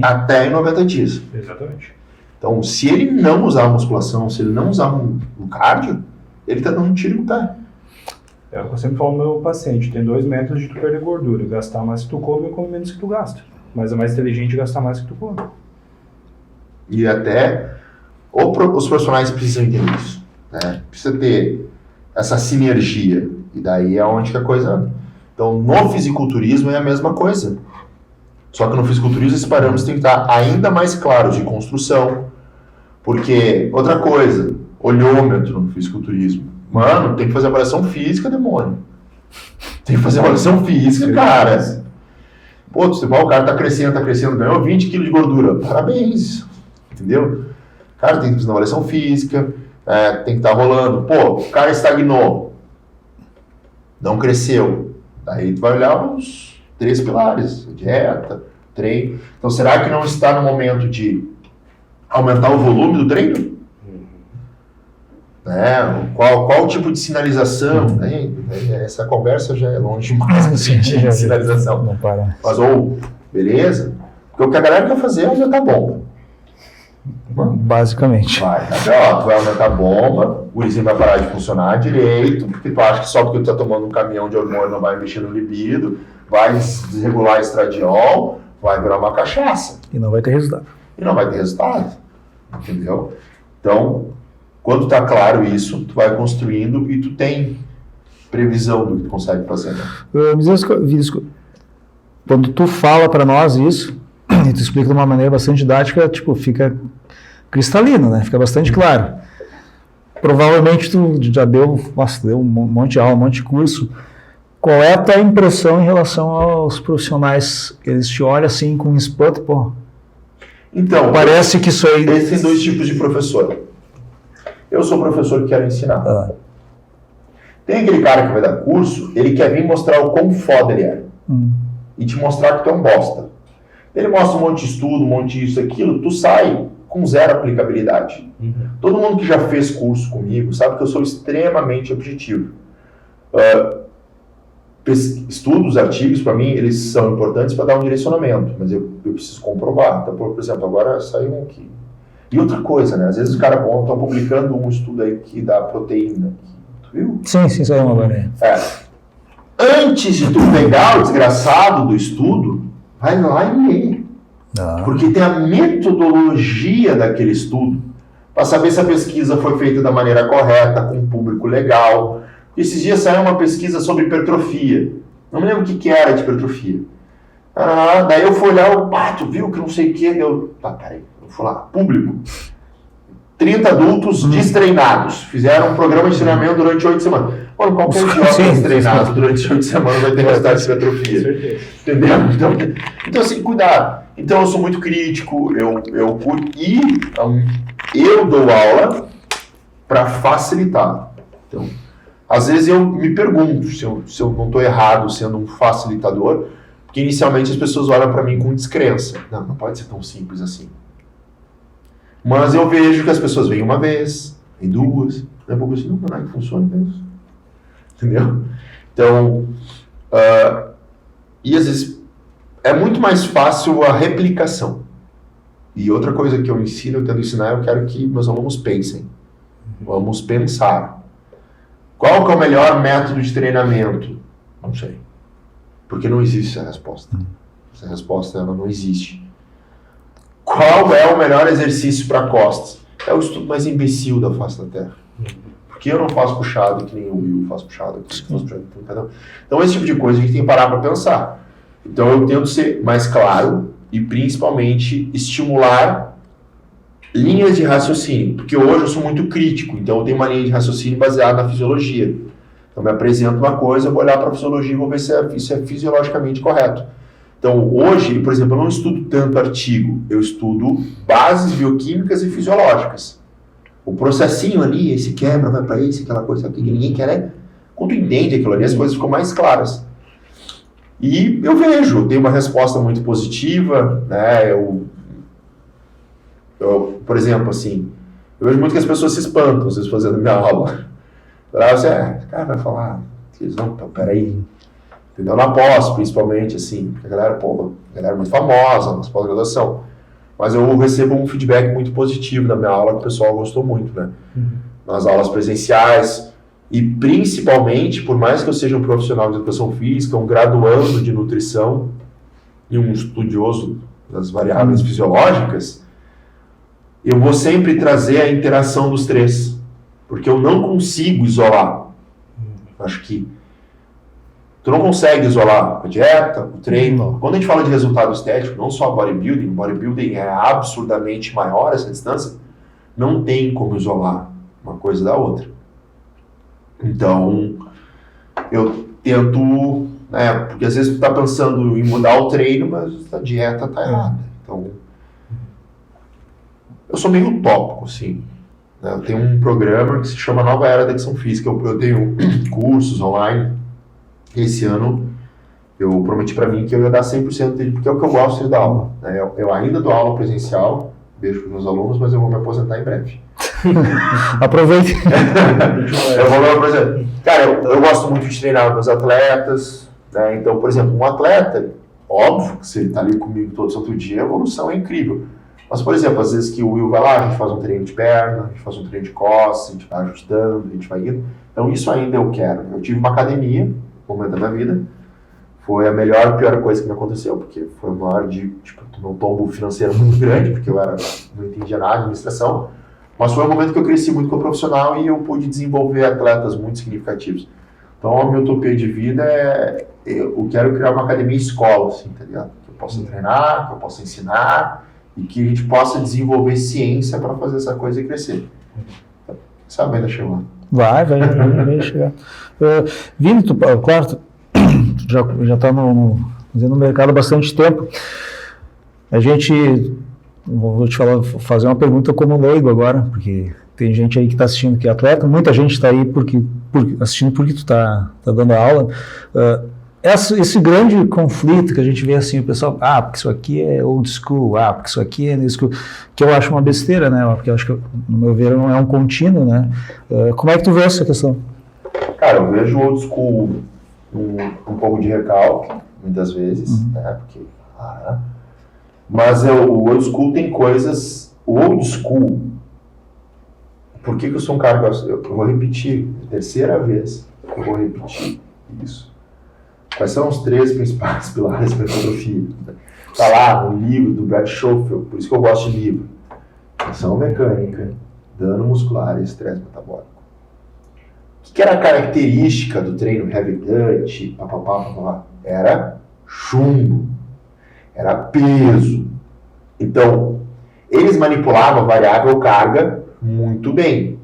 Speaker 2: até em 90 dias.
Speaker 4: Exatamente.
Speaker 2: Então, se ele não usar a musculação, se ele não usar o cardio, ele está dando um tiro no pé.
Speaker 4: É o que eu sempre falo ao meu paciente, tem 2 métodos de tu perder gordura, gastar mais que tu come e comer menos que tu gasta. Mas é mais inteligente gastar mais que tu come.
Speaker 2: E até os profissionais precisam entender isso, né? Precisa ter essa sinergia. E daí é onde que a coisa... Então, no fisiculturismo é a mesma coisa. Só que no fisiculturismo esses parâmetros têm que estar ainda mais claros de construção. Porque, outra coisa, olhômetro no fisiculturismo. Mano, tem que fazer avaliação física, demônio. Tem que fazer avaliação física, cara. Pô, o cara tá crescendo, ganhou 20 kg de gordura. Parabéns. Entendeu? Cara, tem que fazer uma avaliação física, tem que estar rolando. Pô, o cara estagnou. Não cresceu. Daí tu vai olhar os 3 pilares. Dieta, treino. Então, será que não está no momento de aumentar o volume do treino? Qual o tipo de sinalização? Essa conversa já é longe demais de sinalização.
Speaker 1: Não para.
Speaker 2: Mas, beleza? Porque o que a galera quer fazer é aumentar a bomba.
Speaker 1: Basicamente.
Speaker 2: Tu vai aumentar a bomba, o urizinho vai parar de funcionar direito, porque tu acha que só porque tu tá tomando um caminhão de hormônio não vai mexer no libido, vai desregular estradiol, vai virar uma cachaça.
Speaker 1: E não vai ter resultado.
Speaker 2: Entendeu? Então, quando tá claro isso, tu vai construindo e tu tem previsão do que tu consegue fazer. Né?
Speaker 1: Quando tu fala para nós isso, e tu explica de uma maneira bastante didática, tipo, fica cristalino, né? Fica bastante claro. Provavelmente tu já deu um monte de aula, um monte de curso. Qual é a tua impressão em relação aos profissionais? Eles te olham assim com espanto, pô.
Speaker 2: Então,
Speaker 1: parece que isso aí...
Speaker 2: Existem 2 tipos de professor. Eu sou professor que quero ensinar. Tem aquele cara que vai dar curso, ele quer vir mostrar o quão foda ele é. E te mostrar que tu é um bosta. Ele mostra um monte de estudo, um monte disso, aquilo, tu sai com 0 aplicabilidade. Todo mundo que já fez curso comigo sabe que eu sou extremamente objetivo. Estudos, artigos, para mim, eles são importantes para dar um direcionamento, mas eu preciso comprovar. Então, por exemplo, agora saiu um aqui. E outra coisa, né? Às vezes os caras estão publicando um estudo aí que dá proteína. Tu viu?
Speaker 1: Sim, saiu uma agora.
Speaker 2: Antes de tu pegar o desgraçado do estudo, vai lá e lê. Porque tem a metodologia daquele estudo para saber se a pesquisa foi feita da maneira correta, com um público legal. Esses dias saiu uma pesquisa sobre hipertrofia. Não me lembro o que era de hipertrofia. Daí eu fui olhar, tu viu que não sei o que? Peraí, eu fui lá, público. 30 adultos destreinados. Fizeram um programa de treinamento durante 8 semanas. Mano, qualquer idiota destreinado durante 8 semanas vai ter resultado de hipertrofia. Entendeu? Então, assim, cuidado. Então, eu sou muito crítico, eu dou aula para facilitar. Então, às vezes eu me pergunto se eu não estou errado sendo um facilitador, porque inicialmente as pessoas olham para mim com descrença. Não pode ser tão simples assim. Mas eu vejo que as pessoas vêm uma vez, vêm 2, não é assim, não é que funciona mesmo. Entendeu? Então, e às vezes é muito mais fácil a replicação. E outra coisa que eu ensino, eu tento ensinar, eu quero que meus alunos pensem. Vamos pensar. Qual que é o melhor método de treinamento? Não sei. Porque não existe essa resposta. Essa resposta ela não existe. Qual é o melhor exercício para costas? É o estudo mais imbecil da face da Terra. Porque eu não faço puxado que nem o Will faz puxado. Então esse tipo de coisa a gente tem que parar para pensar. Então eu tento ser mais claro e principalmente estimular linhas de raciocínio. Porque hoje eu sou muito crítico, então eu tenho uma linha de raciocínio baseada na fisiologia. Então me apresento uma coisa, eu vou olhar para a fisiologia e vou ver se isso é fisiologicamente correto. Então, hoje, por exemplo, eu não estudo tanto artigo, eu estudo bases bioquímicas e fisiológicas. O processinho ali, esse quebra, vai para esse, aquela coisa que ninguém quer, né? Quando tu entende aquilo ali, as coisas ficam mais claras. E eu vejo, eu tenho uma resposta muito positiva, né? Eu, por exemplo, assim, eu vejo muito que as pessoas se espantam, às vezes, fazendo minha aula. Cara, vai falar, não, então, peraí. Entendeu? Na pós, principalmente, assim, porque a galera é muito famosa, na pós-graduação. Mas eu recebo um feedback muito positivo da minha aula, que o pessoal gostou muito, né? Nas aulas presenciais. E principalmente, por mais que eu seja um profissional de educação física, um graduando de nutrição, e um estudioso das variáveis fisiológicas, eu vou sempre trazer a interação dos três, porque eu não consigo isolar. Acho que tu não consegue isolar a dieta, o treino. Quando a gente fala de resultado estético, não só bodybuilding é absurdamente maior essa distância, não tem como isolar uma coisa da outra. Então, eu tento, porque às vezes tu tá pensando em mudar o treino, mas a dieta tá errada. Então, eu sou meio utópico, assim. Eu tenho um programa que se chama Nova Era da Educação Física. Eu tenho cursos online. Esse ano eu prometi para mim que eu ia dar 100% dele, porque é o que eu gosto de dar aula. Eu ainda dou aula presencial, beijo para os meus alunos, mas eu vou me aposentar em breve.
Speaker 1: Aproveite.
Speaker 2: Eu vou me aposentar. Cara, eu gosto muito de treinar meus atletas. Né? Então, por exemplo, um atleta, óbvio que se ele está ali comigo todo santo dia, a evolução é incrível. Mas, por exemplo, às vezes que o Will vai lá, a gente faz um treino de perna, a gente faz um treino de costas, a gente vai ajustando, a gente vai indo. Então, isso ainda eu quero. Eu tive uma academia, no momento da minha vida, foi a melhor e pior coisa que me aconteceu, porque foi uma hora de, um tombo financeiro muito grande, porque eu não entendia nada de administração, mas foi um momento que eu cresci muito como profissional e eu pude desenvolver atletas muito significativos. Então, a minha utopia de vida eu quero criar uma academia escola, assim, tá ligado? Que eu possa treinar, que eu possa ensinar, e que a gente possa desenvolver ciência para fazer essa coisa crescer. Sabe, ainda chegou lá.
Speaker 1: Vai chegar. Vini, claro, tu já está no mercado há bastante tempo. A gente, vou te fazer uma pergunta como leigo agora, porque tem gente aí que está assistindo que é atleta, muita gente está aí assistindo porque tu está dando aula. Esse grande conflito que a gente vê assim, o pessoal, porque isso aqui é old school, porque isso aqui é new school, que eu acho uma besteira, né? Porque eu acho que, no meu ver, não é um contínuo, né? Como é que tu vê essa questão?
Speaker 2: Cara, eu vejo o old school um pouco de recalque, muitas vezes, né? Porque, mas o old school tem coisas. O old school, por que eu sou um cara que eu vou repetir, terceira vez, eu vou repetir isso. Quais são os 3 principais pilares da hipertrofia? Está lá no livro do Brad Schofield, por isso que eu gosto de livro. Ação mecânica, dano muscular e estresse metabólico. O que era a característica do treino heavy touch, Era chumbo, era peso. Então, eles manipulavam a variável carga muito bem.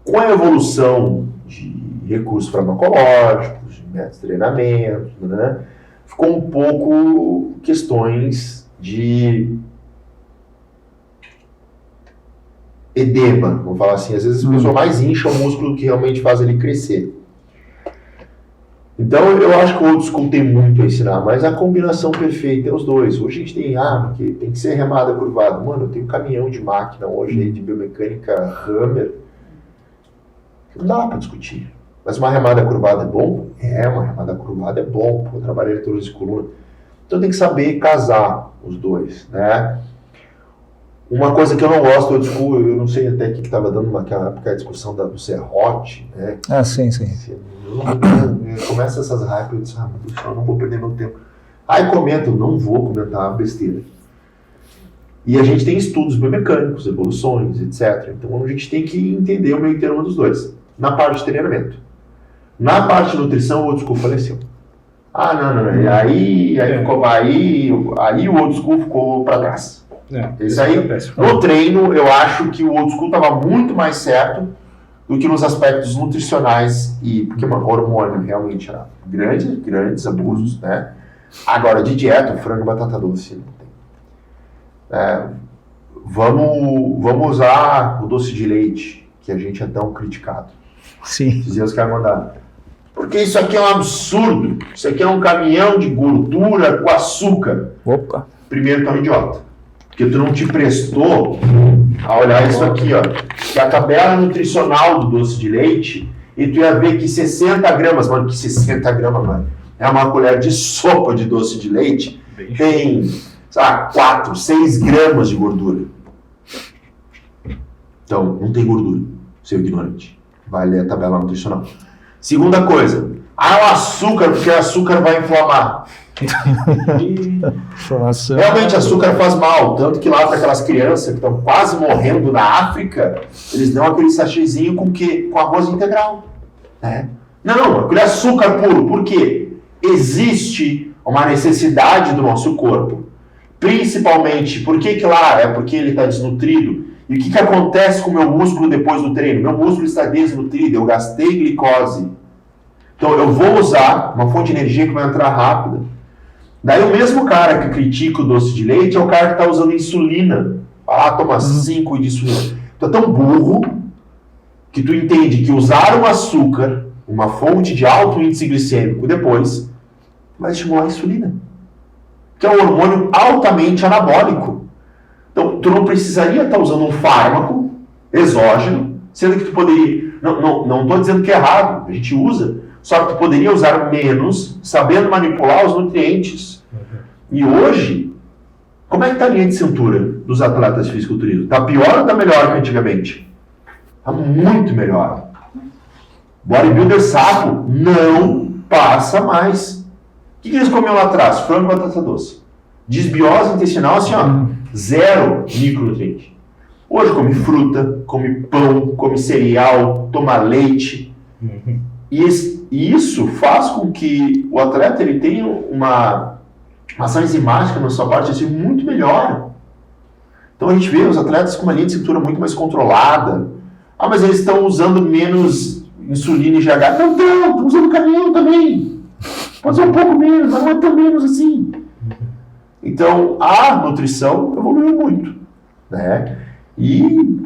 Speaker 2: Com a evolução de recursos farmacológicos, de métodos de treinamento, né, ficou um pouco questões de edema, vamos falar assim. Às vezes a pessoa mais incha o músculo do que realmente faz ele crescer. Então eu acho que o old school tem muito a ensinar, mas a combinação perfeita é os dois. Hoje a gente tem, porque tem que ser remada curvada. Mano, eu tenho um caminhão de máquina hoje aí, de biomecânica Hammer, que não dá para discutir. Mas uma remada curvada é bom? Uma remada curvada é bom. Eu trabalhei em torno de coluna. Então tem que saber casar os dois, né? Uma coisa que eu não gosto, eu não sei até que estava dando naquela época a discussão do serrote, né?
Speaker 1: Sim.
Speaker 2: Começa essas hypes, eu disse, meu Deus do céu, não vou perder meu tempo. Aí comento, não vou comentar besteira. E a gente tem estudos biomecânicos, evoluções, etc. Então a gente tem que entender o meio termo dos dois. Na parte de treinamento. Na parte de nutrição, o old school faleceu. Não. Aí o old school ficou para trás. Isso aí, no treino, eu acho que o old school estava muito mais certo do que nos aspectos nutricionais, porque o hormônio realmente era grandes abusos, né? Agora, de dieta, frango e batata doce, não tem. Vamos usar o doce de leite, que a gente é tão criticado.
Speaker 1: Sim.
Speaker 2: Esses dias os caras mandaram. Porque isso aqui é um absurdo. Isso aqui é um caminhão de gordura com açúcar.
Speaker 1: Opa.
Speaker 2: Primeiro, tu é um idiota. Porque tu não te prestou a olhar isso aqui, ó. Que a tabela nutricional do doce de leite, e tu ia ver que 60 gramas, mano, é uma colher de sopa de doce de leite, tem, 4, 6 gramas de gordura. Então, não tem gordura, seu ignorante. Vai ler a tabela nutricional. Segunda coisa, o açúcar, porque o açúcar vai inflamar.
Speaker 1: Informação.
Speaker 2: Realmente, açúcar faz mal, tanto que lá para aquelas crianças que estão quase morrendo na África, eles dão aquele sachêzinho com o quê? Com arroz integral. Né? Não, aquele açúcar puro. Por quê? Existe uma necessidade do nosso corpo. Principalmente, por que lá? É porque ele está desnutrido. E o que acontece com o meu músculo depois do treino? Meu músculo está desnutrido, eu gastei glicose. Então eu vou usar uma fonte de energia que vai entrar rápida. Daí o mesmo cara que critica o doce de leite é o cara que está usando insulina. Toma 5 de insulina. Tu é tão burro que tu entende que usar um açúcar, uma fonte de alto índice glicêmico depois, vai estimular a insulina, que é um hormônio altamente anabólico. Então, tu não precisaria estar usando um fármaco exógeno, sendo que tu poderia... Não estou dizendo que é errado, a gente usa, só que tu poderia usar menos, sabendo manipular os nutrientes. E hoje, como é que está a linha de cintura dos atletas de fisiculturismo? Está pior ou está melhor que antigamente? Está muito melhor. Bodybuilder sapo não passa mais. O que eles comiam lá atrás? Frango e batata doce. Desbiose intestinal, assim, ó, 0 micronutriente. Hoje come fruta, come pão, come cereal, toma leite. E isso faz com que o atleta ele tenha uma ação enzimática na sua parte assim, muito melhor. Então a gente vê os atletas com uma linha de cintura muito mais controlada. Mas eles estão usando menos insulina e GH. Não estão usando caminhão também. Pode ser um pouco menos, mas não é tão menos assim. Então, a nutrição evoluiu muito, né? E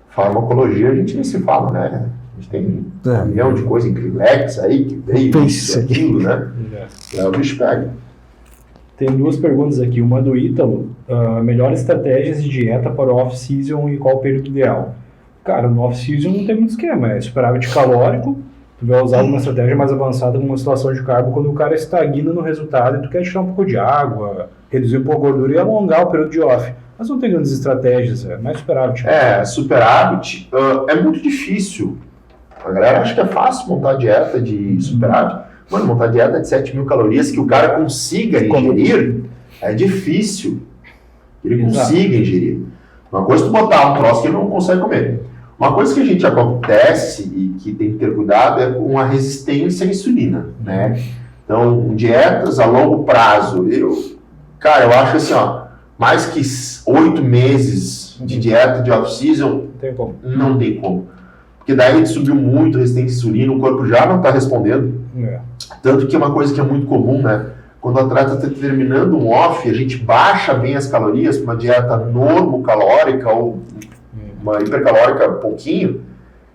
Speaker 2: farmacologia a gente nem se fala, né? A gente tem um milhão de coisas incríveis aí, que veio isso, aquilo, né? É o bicho pega.
Speaker 4: Tem 2 perguntas aqui, uma do Ítalo. Melhores estratégias de dieta para o off-season e qual o período ideal? Cara, no off-season não tem muito esquema, é superávit calórico. Tu vai usar uma estratégia mais avançada com uma situação de carbo quando o cara estagna no resultado e tu quer tirar um pouco de água, reduzir um pouco a gordura e alongar o período de off. Mas não tem grandes estratégias, é mais superávit.
Speaker 2: Superávit é muito difícil. A galera acha que é fácil montar dieta de superávit. Mano, montar dieta de 7.000 calorias que o cara consiga ingerir é difícil. Ele consiga ingerir. Uma coisa é tu botar um troço que ele não consegue comer. Uma coisa que a gente acontece e que tem que ter cuidado é com a resistência à insulina, né? Então, dietas a longo prazo, eu acho assim, mais que 8 meses de dieta de off-season, não tem como. Porque daí a gente subiu muito a resistência à insulina, o corpo já não está respondendo. Tanto que é uma coisa que é muito comum, né? Quando o atleta está terminando um off, a gente baixa bem as calorias para uma dieta normocalórica ou uma hipercalórica pouquinho,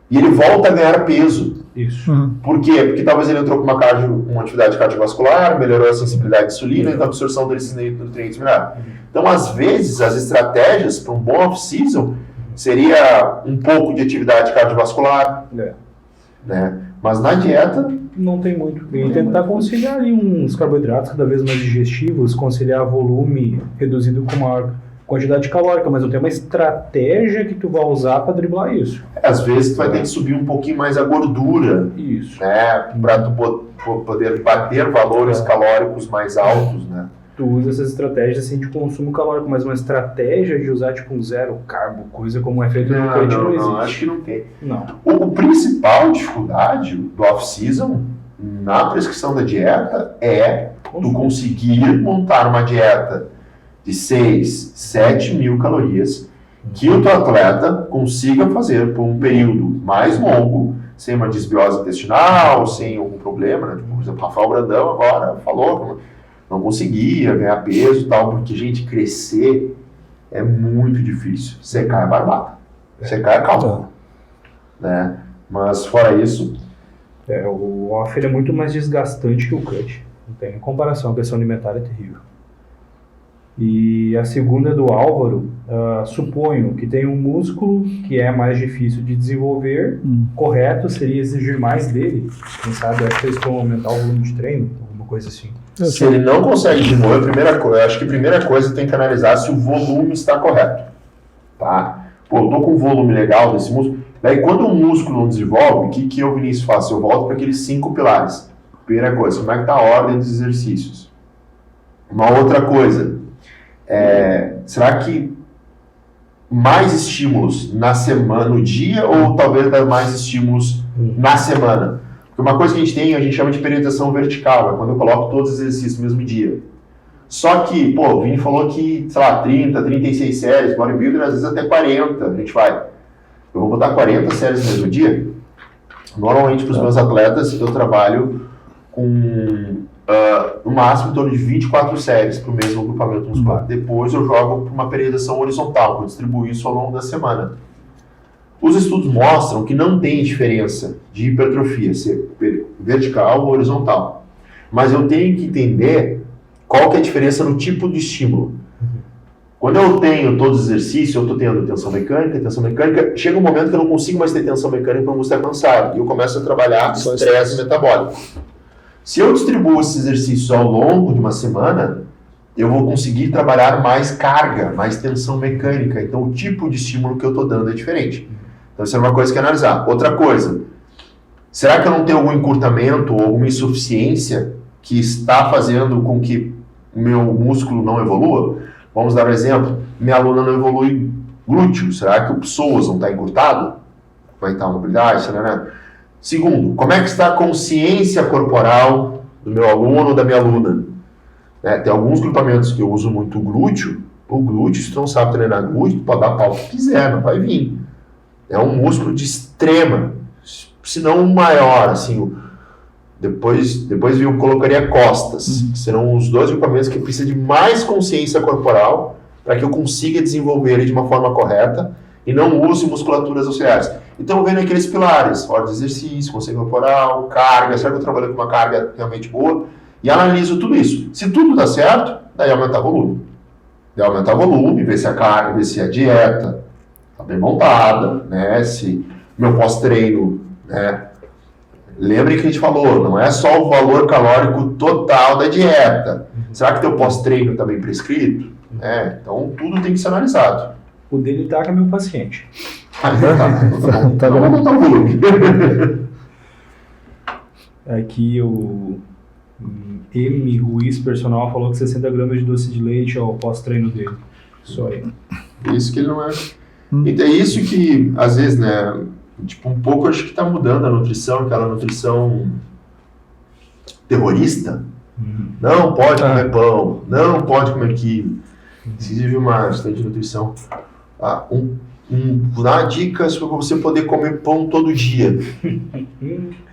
Speaker 2: e ele volta a ganhar peso.
Speaker 4: Isso.
Speaker 2: Por quê? Porque talvez ele entrou com uma atividade cardiovascular, melhorou a sensibilidade à insulina, então a absorção desses nutrientes melhor. Então, às vezes, as estratégias para um bom off-season seria um pouco de atividade cardiovascular, né? Mas na dieta...
Speaker 4: Não tem muito. E tentar conciliar ali uns carboidratos cada vez mais digestivos, conciliar volume reduzido com maior quantidade calórica, mas não tem uma estratégia que tu vai usar para driblar isso.
Speaker 2: Às vezes tu vai ter que subir um pouquinho mais a gordura,
Speaker 4: isso,
Speaker 2: né, para tu poder bater valores calóricos mais altos, né?
Speaker 4: Tu usa essas estratégias assim de consumo calórico, mas uma estratégia de usar tipo um zero carbo, coisa como é feito no coach não existe.
Speaker 2: Não, acho que não tem.
Speaker 4: Não.
Speaker 2: O principal dificuldade do off-season na prescrição da dieta é tu conseguir montar uma dieta de 6, 7 mil calorias que o teu atleta consiga fazer por um período mais longo, sem uma desbiose intestinal, sem algum problema, né? Tipo, por exemplo, o Rafael Brandão agora falou que não conseguia ganhar peso e tal, porque, gente, crescer é muito difícil. Secar é barbata. Secar é calma. Né? Mas, fora isso...
Speaker 4: o off é muito mais desgastante que o cut. Não tem comparação, a questão alimentar é terrível. E a segunda é do Álvaro, suponho que tem um músculo que é mais difícil de desenvolver, correto seria exigir mais dele? Quem sabe, acho que eles vão aumentar o volume de treino, alguma coisa assim.
Speaker 2: Se ele não consegue desenvolver, acho que a primeira coisa tem que analisar se o volume está correto. Tá? Eu tô com um volume legal desse músculo. Daí, quando o músculo não desenvolve, o que eu, Vinícius, faço? Eu volto para aqueles 5 pilares. Primeira coisa, como é que está a ordem dos exercícios? Uma outra coisa, será que mais estímulos na semana, no dia, ou talvez dar mais estímulos na semana? Porque uma coisa que a gente chama de periodização vertical, é quando eu coloco todos os exercícios no mesmo dia. Só que, o Vini falou que, sei lá, 30, 36 séries, bodybuilder, às vezes até 40, a gente vai. Eu vou botar 40 séries no mesmo dia? Normalmente, para os meus atletas, eu trabalho com, no máximo, em torno de 24 séries para o mesmo agrupamento muscular. Depois eu jogo para uma periodização horizontal, que eu distribuo isso ao longo da semana. Os estudos mostram que não tem diferença de hipertrofia ser vertical ou horizontal. Mas eu tenho que entender qual que é a diferença no tipo de estímulo. Quando eu tenho todos os exercícios, eu estou tendo tensão mecânica, chega um momento que eu não consigo mais ter tensão mecânica para o músculo estar cansado. E eu começo a trabalhar estresse metabólico. Se eu distribuo esses exercícios ao longo de uma semana, eu vou conseguir trabalhar mais carga, mais tensão mecânica. Então o tipo de estímulo que eu estou dando é diferente. Então isso é uma coisa que analisar. Outra coisa, será que eu não tenho algum encurtamento ou alguma insuficiência que está fazendo com que o meu músculo não evolua? Vamos dar um exemplo. Minha aluna não evolui glúteo. Será que o psoas não está encurtado? Vai estar a mobilidade? Né? Segundo, como é que está a consciência corporal do meu aluno ou da minha aluna? Tem alguns grupamentos que eu uso muito glúteo. O glúteo, se tu não sabe treinar glúteo, tu pode dar pau que quiser, não vai vir. É um músculo de extrema, se não o maior, assim. Depois eu colocaria costas, que serão os dois grupamentos que precisam de mais consciência corporal para que eu consiga desenvolver ele de uma forma correta e não use musculaturas auxiliares. Então, vendo aqueles pilares, ordem de exercício, consciência corporal, carga, será que eu trabalho com uma carga realmente boa? E analiso tudo isso. Se tudo dá certo, daí aumentar volume. Daí aumentar volume, ver se a carga, ver se a dieta está bem montada, né? Se meu pós-treino, né? Lembre que a gente falou, não é só o valor calórico total da dieta. Será que teu pós-treino está bem prescrito? Então, tudo tem que ser analisado.
Speaker 4: O dele tá com meu paciente.
Speaker 2: Então vamos botar o volume.
Speaker 4: Aqui o M. Ruiz Personal falou que 60 gramas de doce de leite é o pós-treino dele. Isso aí.
Speaker 2: Isso que ele não é. E é isso que, às vezes, né? Tipo, um pouco acho que está mudando a nutrição, aquela nutrição terrorista. Não pode comer pão, não pode comer quilo. Inclusive uma estudante de nutrição. Dá uma dica para você poder comer pão todo dia.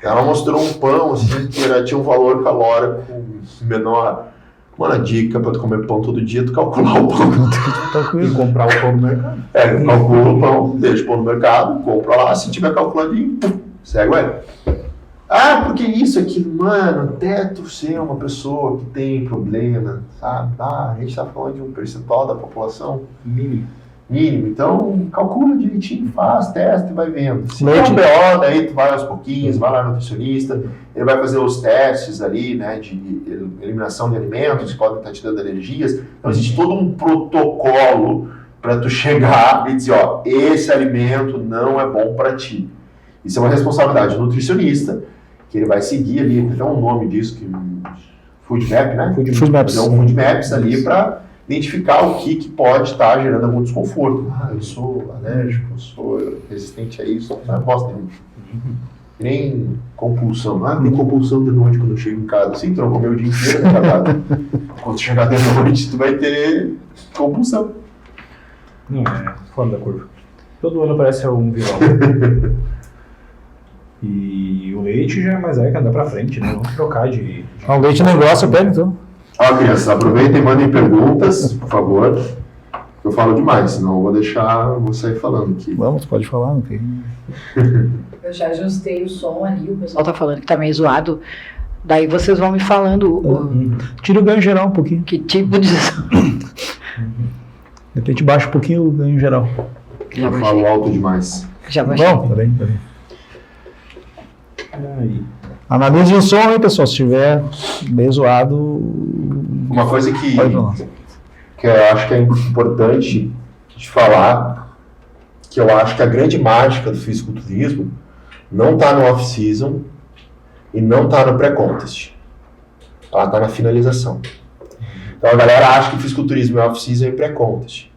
Speaker 2: Ela mostrou um pão assim, que tinha um valor calórico menor. Uma dica para tu comer pão todo dia, tu calcular o pão.
Speaker 4: E comprar o pão no mercado.
Speaker 2: Calcula o pão, deixa o pão no mercado, compra lá, se tiver calculadinho, segue, porque isso aqui, mano, até tu ser uma pessoa que tem problema, sabe? A gente tá falando de um percentual da população mínimo. Então, calcula direitinho, faz, testa e vai vendo. Se tem um BO, daí tu vai aos pouquinhos, vai lá no nutricionista, ele vai fazer os testes ali, né, de eliminação de alimentos que podem estar te dando alergias. Então, existe todo um protocolo para tu chegar e dizer, esse alimento não é bom para ti. Isso é uma responsabilidade do nutricionista, que ele vai seguir ali, tem um nome disso, Food Map, né?
Speaker 1: Food Maps.
Speaker 2: Então, Food Maps ali para identificar o que pode estar gerando algum desconforto. Eu sou alérgico, eu sou resistente a isso, não gosto de nem compulsão. Tem compulsão de noite quando eu chego em casa. Assim, tu não comeu o dia inteiro, né, cara? Quando chegar de noite, tu vai ter compulsão.
Speaker 4: Não, é fora da curva. Todo ano parece um vilão. E o leite já é mais que andar pra frente, né? Vamos trocar de...
Speaker 1: O leite não gosta, pega então.
Speaker 2: Crianças, aproveitem e mandem perguntas, por favor. Eu falo demais, senão eu vou sair falando aqui.
Speaker 1: Vamos, pode falar, não tem.
Speaker 3: Eu já ajustei o som ali, o pessoal tá falando que tá meio zoado. Daí vocês vão me falando
Speaker 1: Tira o ganho geral um pouquinho.
Speaker 3: que tipo de...
Speaker 1: De repente baixa um pouquinho o ganho geral.
Speaker 3: Já
Speaker 2: Eu falo alto demais.
Speaker 3: Já baixei.
Speaker 1: Bom, tá bem.
Speaker 4: Aí.
Speaker 1: Analise o som aí, pessoal. Se estiver bem zoado...
Speaker 2: Uma coisa que
Speaker 1: Pode falar.
Speaker 2: que eu acho que é importante de falar, que eu acho que a grande mágica do fisiculturismo não está no off-season e não está no pré-contest. Ela está na finalização. Então a galera acha que fisiculturismo é off-season e pré-contest.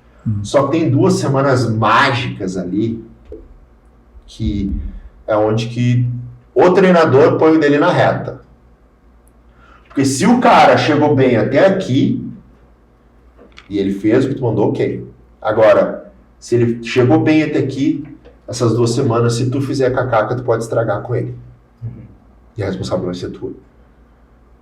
Speaker 2: Só que tem 2 semanas mágicas ali, que é onde que o treinador põe o dele na reta. Porque se o cara chegou bem até aqui, e ele fez o que tu mandou, ok. Agora, se ele chegou bem até aqui, essas 2 semanas, se tu fizer cacaca, tu pode estragar com ele. E a responsabilidade vai ser tua.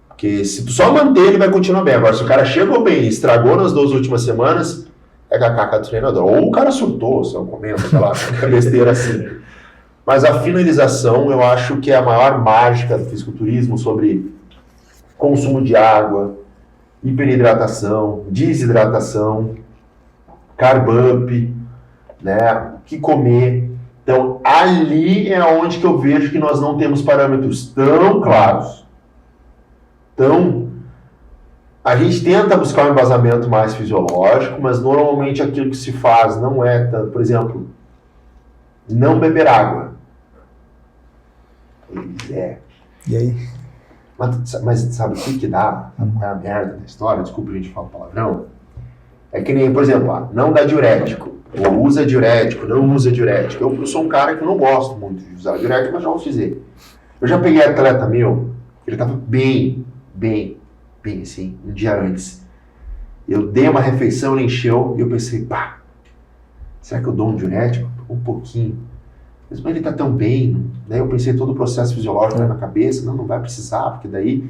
Speaker 2: Porque se tu só manter, ele vai continuar bem. Agora, se o cara chegou bem e estragou nas 2 últimas semanas, é cacaca do treinador. Ou o cara surtou, se eu comento, aquela besteira assim. Mas a finalização, eu acho que é a maior mágica do fisiculturismo sobre consumo de água, hiperidratação, desidratação, carb up, né, o que comer. Então, ali é onde que eu vejo que nós não temos parâmetros tão claros. Então, a gente tenta buscar um embasamento mais fisiológico, mas normalmente aquilo que se faz não é tanto, por exemplo, não beber água.
Speaker 1: E aí?
Speaker 2: Mas sabe o que dá? É a merda da história, desculpa a gente falar palavrão. É que nem, por exemplo, não dá diurético. Ou usa diurético, não usa diurético. Eu sou um cara que não gosto muito de usar diurético, mas já vou dizer. Eu já peguei atleta meu, ele estava bem assim, um dia antes. Eu dei uma refeição, ele encheu, e eu pensei, pá, será que eu dou um diurético? Um pouquinho. Mas ele tá tão bem, daí eu pensei todo o processo fisiológico na minha cabeça, não vai precisar, porque daí,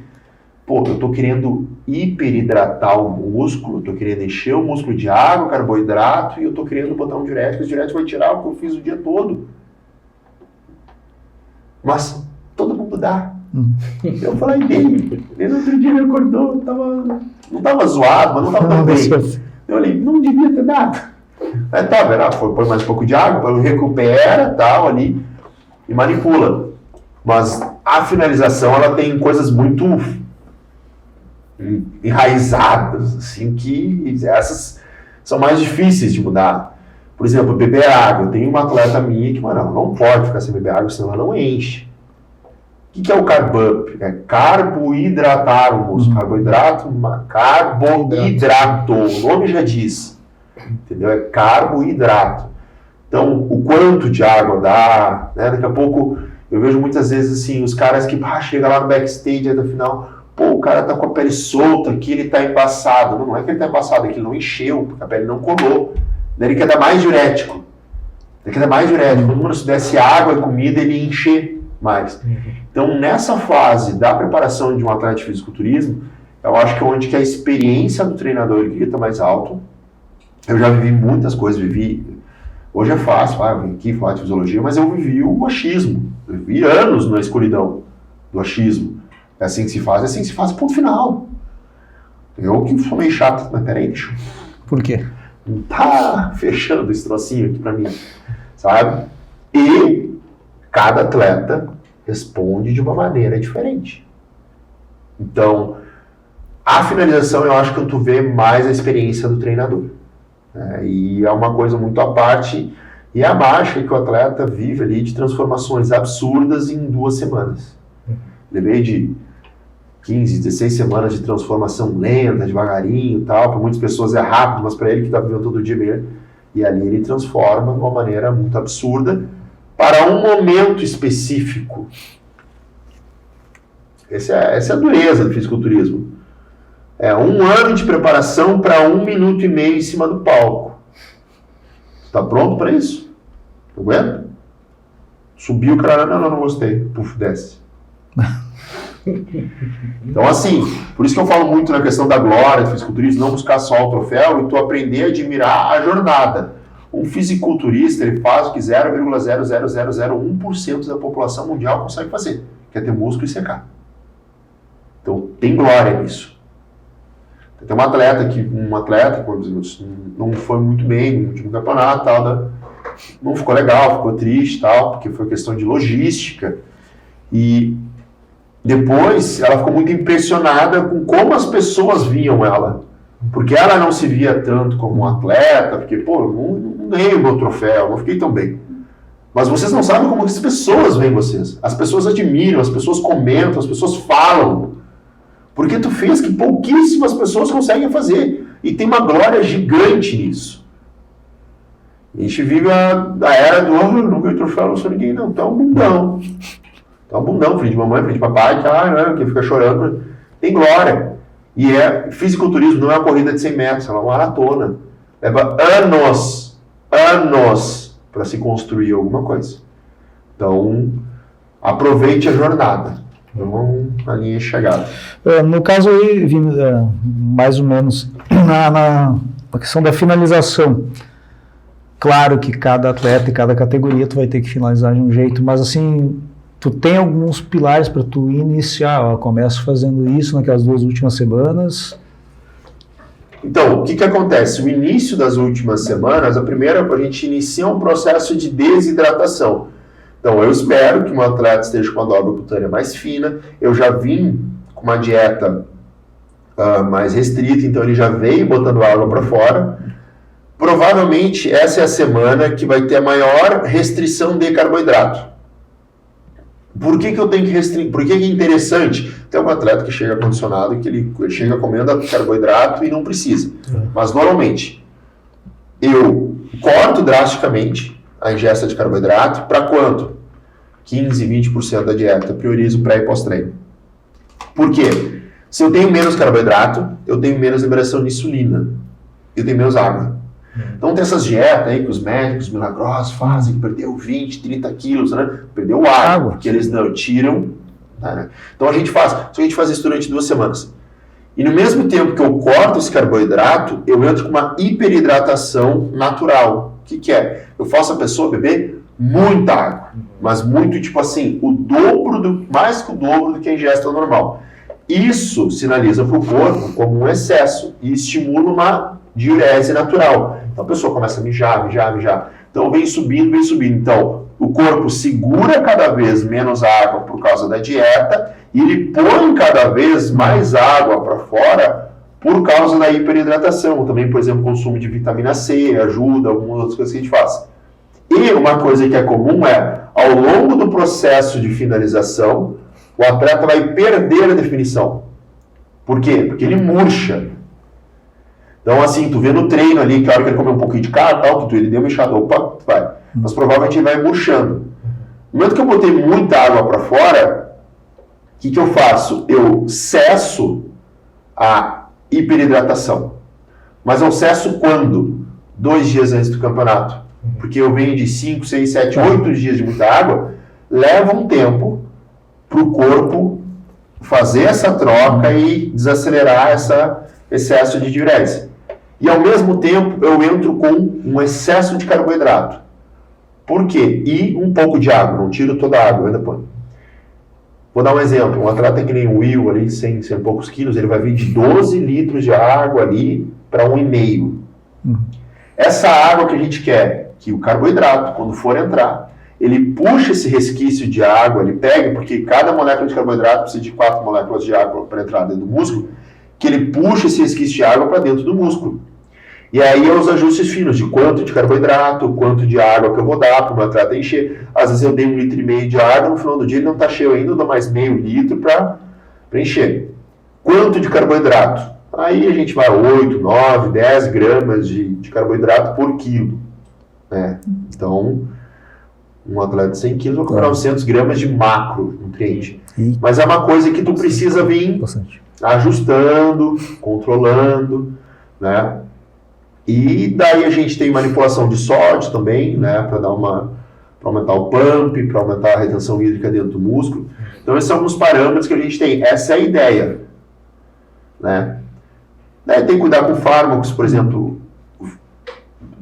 Speaker 2: eu tô querendo hiperidratar o músculo, eu tô querendo encher o músculo de água, carboidrato, e eu tô querendo botar um diurético, esse diurético vai tirar o que eu fiz o dia todo. Mas todo mundo dá. Eu falei bem, ele no outro dia me acordou, não tava zoado, mas não tava tão bem. Eu falei, não devia ter dado. Põe mais um pouco de água, recupera, tal, ali, e manipula. Mas a finalização, ela tem coisas muito enraizadas, assim, que essas são mais difíceis de mudar. Por exemplo, beber água. Tem uma atleta minha que, mano, ela não pode ficar sem beber água, senão ela não enche. O que é o carb up? É carboidratar o músculo. Carboidrato, carboidrato. O nome já diz. Entendeu? É carboidrato. Então, o quanto de água dá, né? Daqui a pouco, eu vejo muitas vezes assim, os caras que chega lá no backstage, aí no final, o cara tá com a pele solta aqui, ele tá embaçado. Não é que ele tá embaçado, é que ele não encheu, porque a pele não colou. Daí ele quer dar mais diurético. Quando se desse água e comida, ele ia encher mais. Então, nessa fase da preparação de um atleta de fisiculturismo, eu acho que é onde que a experiência do treinador grita mais alto. Eu já vivi muitas coisas, hoje é fácil, eu vim aqui falar de fisiologia, mas eu vivi o achismo. Eu vivi anos na escuridão do achismo. É assim que se faz, ponto final. Eu que sou meio chato, mas peraí, deixa eu...
Speaker 1: Por quê?
Speaker 2: Não tá fechando esse trocinho aqui pra mim, sabe? E cada atleta responde de uma maneira diferente. Então, a finalização eu acho que tu vê mais a experiência do treinador. E é uma coisa muito à parte, e a mágica que o atleta vive ali de transformações absurdas em 2 semanas. Levei de 15, 16 semanas de transformação lenta, devagarinho e tal. Para muitas pessoas é rápido, mas para ele que está vivendo todo dia mesmo. E ali ele transforma de uma maneira muito absurda para um momento específico. Essa é a dureza do fisiculturismo. É 1 ano de preparação para 1 minuto e meio em cima do palco. Tá pronto para isso? Aguenta? Subiu o cara, não gostei. Puf, desce. Então, assim, por isso que eu falo muito na questão da glória do fisiculturismo, não buscar só o troféu e tu aprender a admirar a jornada. Um fisiculturista, ele faz o que 0,00001% da população mundial consegue fazer, que é ter músculo e secar. Então, tem glória nisso. Tem um atleta que não foi muito bem no último campeonato, tal, não ficou legal, ficou triste, tal, porque foi questão de logística. E depois ela ficou muito impressionada com como as pessoas viam ela. Porque ela não se via tanto como um atleta, porque, não ganhei o meu troféu, não fiquei tão bem. Mas vocês não sabem como as pessoas veem vocês. As pessoas admiram, as pessoas comentam, as pessoas falam. Porque tu fez que pouquíssimas pessoas conseguem fazer. E tem uma glória gigante nisso. A gente vive a era do nunca ganhei troféu, não sou ninguém, não. Tu é um bundão. Tu é um bundão, filho de mamãe, filho de papai, que fica chorando. Tem glória. E fisiculturismo não é uma corrida de 100 metros, é uma maratona. Leva anos para se construir alguma coisa. Então, aproveite a jornada. Não a linha de chegada.
Speaker 1: No caso aí, mais ou menos, na questão da finalização, claro que cada atleta e cada categoria tu vai ter que finalizar de um jeito, mas assim, tu tem alguns pilares para tu iniciar, começo fazendo isso naquelas 2 últimas semanas.
Speaker 2: Então, o que acontece? O início das últimas semanas, a gente inicia um processo de desidratação. Então, eu espero que o meu atleta esteja com uma dobra cutânea mais fina. Eu já vim com uma dieta mais restrita, então ele já veio botando água para fora. Provavelmente, essa é a semana que vai ter a maior restrição de carboidrato. Por que eu tenho que restringir? Por que é interessante? Tem um atleta que chega condicionado e que ele chega comendo carboidrato e não precisa. Mas, normalmente, eu corto drasticamente a ingesta de carboidrato para quanto? 15, 20% da dieta. Priorizo pré e pós-treino. Por quê? Se eu tenho menos carboidrato, eu tenho menos liberação de insulina. Eu tenho menos água. Então tem essas dietas aí que os médicos milagrosos fazem, que perdeu 20, 30 quilos, né? Perdeu água, porque eles não tiram. Né? Então a gente faz isso durante 2 semanas. E no mesmo tempo que eu corto esse carboidrato, eu entro com uma hiperidratação natural. O que é? Eu faço a pessoa beber muita água, mas muito, tipo assim, mais que o dobro do que a ingesta normal. Isso sinaliza para o corpo como um excesso e estimula uma diurese natural. Então a pessoa começa a mijar. Então vem subindo. Então o corpo segura cada vez menos água por causa da dieta e ele põe cada vez mais água para fora por causa da hiperidratação. Também, por exemplo, consumo de vitamina C ajuda, algumas outras coisas que a gente faz. E uma coisa que é comum ao longo do processo de finalização, o atleta vai perder a definição. Por quê? Porque ele murcha. Então, assim, tu vê no treino ali, que a hora que ele come um pouquinho de carne, tal, que ele deu uma enxada, opa, vai. Mas provavelmente ele vai murchando. No momento que eu botei muita água para fora, o que eu faço? Eu cesso a hiperidratação. Mas eu cesso quando? 2 dias antes do campeonato. Porque eu venho de 5, 6, 7, 8 dias de muita água, leva um tempo para o corpo fazer essa troca e desacelerar esse excesso de diurese. E ao mesmo tempo eu entro com um excesso de carboidrato. Por quê? E um pouco de água, não tiro toda a água, eu ainda ponho. Vou dar um exemplo, um atleta que nem o Will, ali, 100 e poucos quilos, ele vai vir de 12 litros de água ali para 1,5. Essa água que a gente quer, que o carboidrato, quando for entrar, ele puxa esse resquício de água, ele pega, porque cada molécula de carboidrato precisa de 4 moléculas de água para entrar dentro do músculo, que ele puxa esse resquício de água para dentro do músculo. E aí é os ajustes finos de quanto de carboidrato, quanto de água que eu vou dar para o meu atleta encher. Às vezes eu dei 1,5 litro de água, no final do dia ele não está cheio ainda, eu dou mais meio litro para encher. Quanto de carboidrato? Aí a gente vai 8, 9, 10 gramas de carboidrato por quilo. Né? Então, um atleta de 100 quilos vai comprar 900 gramas de macronutriente. Mas é uma coisa que tu precisa vir ajustando, controlando, né? E daí a gente tem manipulação de sódio também, né? Para aumentar o pump, para aumentar a retenção hídrica dentro do músculo. Então esses são alguns parâmetros que a gente tem. Essa é a ideia, né? Tem que cuidar com fármacos, por exemplo.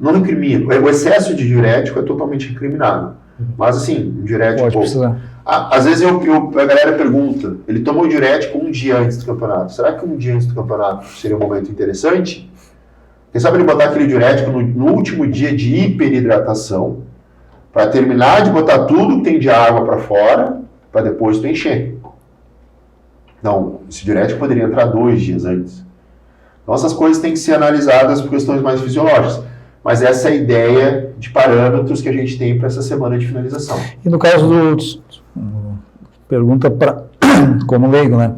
Speaker 2: Não recrimino. O excesso de diurético é totalmente recriminado. Mas assim, o diurético...
Speaker 1: Pode precisar.
Speaker 2: Às vezes a galera pergunta, ele tomou o diurético 1 dia antes do campeonato. Será que 1 dia antes do campeonato seria um momento interessante? Quem sabe ele botar aquele diurético no último dia de hiperidratação, para terminar de botar tudo que tem de água para fora, para depois tu encher. Não, esse diurético poderia entrar 2 dias antes. Então essas coisas têm que ser analisadas por questões mais fisiológicas. Mas essa é a ideia de parâmetros que a gente tem para essa semana de finalização.
Speaker 1: E no caso pergunta para como leigo, né?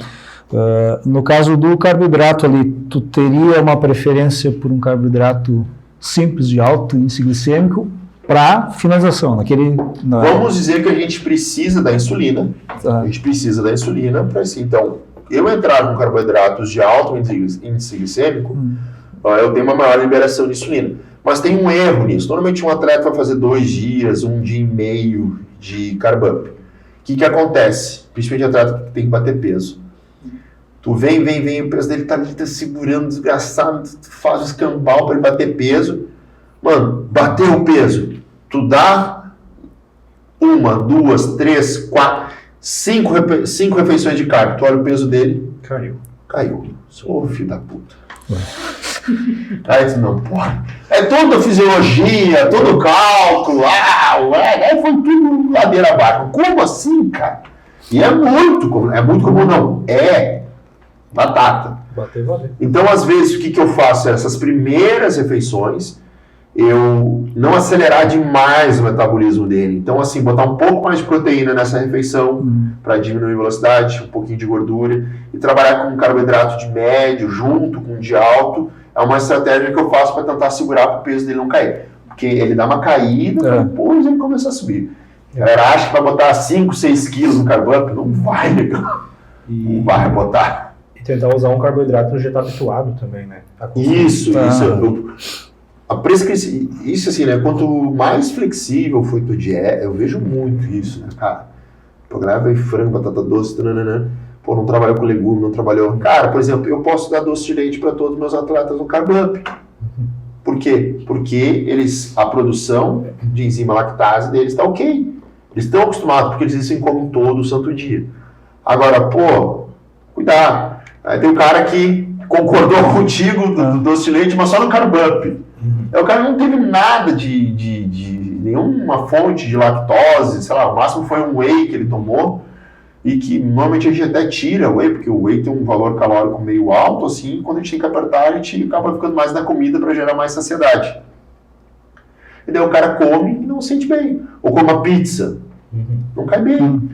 Speaker 1: No caso do carboidrato ali, tu teria uma preferência por um carboidrato simples de alto índice glicêmico para finalização,
Speaker 2: Vamos dizer que a gente precisa da insulina. A gente precisa da insulina para assim. Então, eu entrar com carboidratos de alto índice glicêmico, eu tenho uma maior liberação de insulina. Mas tem um erro nisso. Normalmente um atleta vai fazer 2 dias, 1 dia e meio de carb up. O que acontece? Principalmente atleta que tem que bater peso. Tu vem, o peso dele tá segurando, desgraçado, tu faz o escambau para ele bater peso. Mano, bateu o peso. Tu dá 1, 2, 3, 4, 5 refeições de carbo. Tu olha o peso dele. Caiu. Ô, filho da puta. Aí tu não pode. É toda a fisiologia, todo o cálculo. Aí foi tudo ladeira abaixo. Como assim, cara? E é muito comum, não. É batata.
Speaker 4: Bater, valeu.
Speaker 2: Então, às vezes, o que eu faço? Essas primeiras refeições, eu não acelerar demais o metabolismo dele. Então, assim, botar um pouco mais de proteína nessa refeição para diminuir a velocidade, um pouquinho de gordura, e trabalhar com um carboidrato de médio junto com de alto. É uma estratégia que eu faço para tentar segurar para o peso dele não cair. Porque ele dá uma caída, depois ele começa a subir. A galera acha que vai botar 5, 6 quilos no carb up, não vai, legal. Não vai botar.
Speaker 4: E tentar usar um carboidrato que já está habituado também, né?
Speaker 2: Isso. A prescrição, isso assim, né? Quanto mais flexível foi tua dieta, eu vejo muito isso, né, cara? Programa frango, batata doce, pô, não trabalhou com legume, não trabalhou. Cara, por exemplo, eu posso dar doce de leite para todos os meus atletas no carb up. Por quê? Porque a produção de enzima lactase deles está ok. Eles estão acostumados, porque eles se comem todo santo dia. Agora, pô, cuidado. Aí tem um cara que concordou contigo do doce de leite, mas só no carb up. O cara não teve nada de nenhuma fonte de lactose, sei lá, o máximo foi um whey que ele tomou, e que normalmente a gente até tira o whey, porque o whey tem um valor calórico meio alto, assim, quando a gente tem que apertar, a gente acaba ficando mais na comida para gerar mais saciedade. E daí o cara come e não se sente bem. Ou come uma pizza, não cai bem.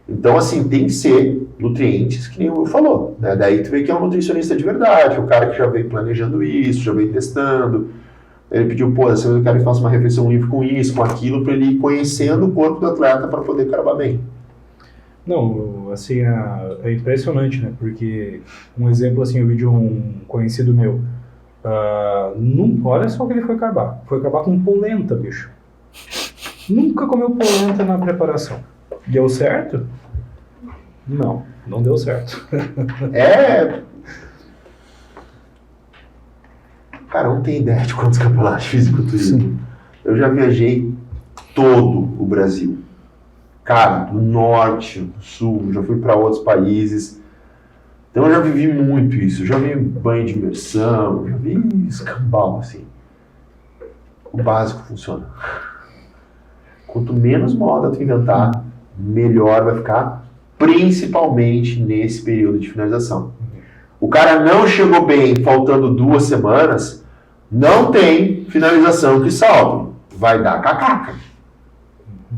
Speaker 2: Então, assim, tem que ser nutrientes, que nem o Will falou, né? Daí tu vê que é um nutricionista de verdade, o cara que já veio planejando isso, já veio testando. Ele pediu, pô, eu quero que faça uma refeição livre com isso, com aquilo, para ele ir conhecendo o corpo do atleta para poder carbar bem.
Speaker 4: Não, assim, é impressionante, né? Porque, um exemplo, assim, eu vi de um conhecido meu. Olha só o que ele foi carbar. Foi carbar com polenta, bicho. Nunca comeu polenta na preparação. Deu certo? Não deu certo.
Speaker 2: Cara, eu não tenho ideia de quantos campeonatos de fisiculturismo. Eu já viajei todo o Brasil. Cara, do norte, do sul, já fui para outros países. Então eu já vivi muito isso. Já vi banho de imersão, já vi escambau, assim. O básico funciona. Quanto menos moda tu inventar, melhor vai ficar, principalmente nesse período de finalização. O cara não chegou bem, faltando 2 semanas, não tem finalização que salve. Vai dar cacaca.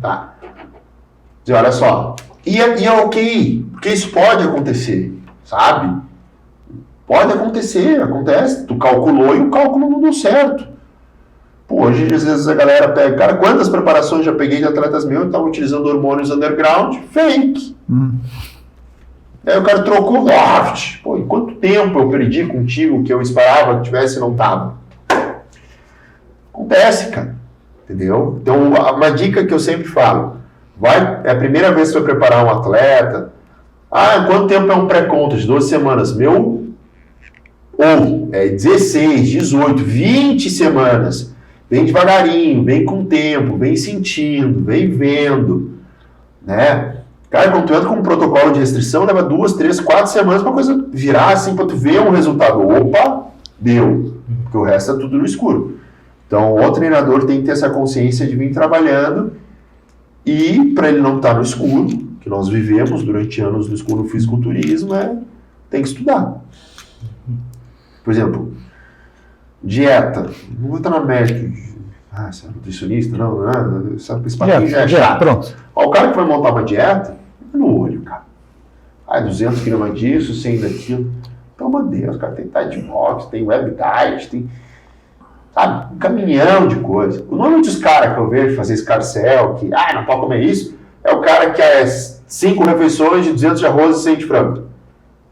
Speaker 2: Tá? E olha só. E é ok, porque isso pode acontecer, sabe? Pode acontecer, acontece. Tu calculou e o cálculo não deu certo. Pô, hoje às vezes a galera pega... Cara, quantas preparações já peguei de atletas meus que estavam utilizando hormônios underground? Fake. Aí o cara trocou loft. Pô, em quanto tempo eu perdi contigo que eu esperava que tivesse e não tava? Acontece, cara. Entendeu? Então, uma dica que eu sempre falo. É a primeira vez que você vai preparar um atleta. Quanto tempo é um pré-conta? De 12 semanas. Ou é 16, 18, 20 semanas. Vem devagarinho, vem com tempo, vem sentindo, vem vendo. Né? Cara, quando tu entra com um protocolo de restrição, leva 2, 3, 4 semanas pra coisa virar assim, pra tu ver um resultado. Opa, deu. Porque o resto é tudo no escuro. Então, o treinador tem que ter essa consciência de vir trabalhando e, para ele não estar no escuro, que nós vivemos durante anos no escuro no fisiculturismo, tem que estudar. Por exemplo, dieta. Não vou estar na médica. Você é nutricionista? Não. Esse papinho já é chato.
Speaker 1: Pronto.
Speaker 2: O cara que vai montar uma dieta, no olho, cara. 200 gramas disso, 100 daquilo. Pelo amor de Deus, cara, tem Tide Box, tem Web Diet, tem, sabe, um caminhão de coisa. O nome dos caras que eu vejo fazer escarcel, que, não pode comer isso, é o cara que é 5 refeições de 200 de arroz e 100 de frango.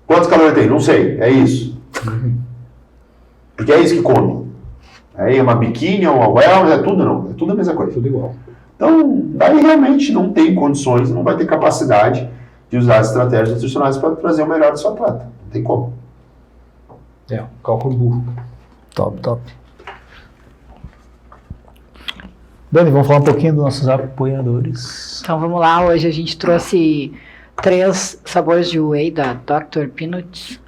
Speaker 2: Quantos calorias tem? Não sei, é isso. Porque é isso que come. Aí é uma biquíni, é uma wellness, é tudo não, é tudo a mesma coisa.
Speaker 4: Tudo igual.
Speaker 2: Então, daí realmente não tem condições, não vai ter capacidade de usar as estratégias nutricionais para trazer o melhor do seu atleta. Não tem como.
Speaker 4: Cálculo burro.
Speaker 1: Top. Dani, vamos falar um pouquinho dos nossos apoiadores.
Speaker 3: Então vamos lá, hoje a gente trouxe 3 sabores de whey da Dr. Peanuts,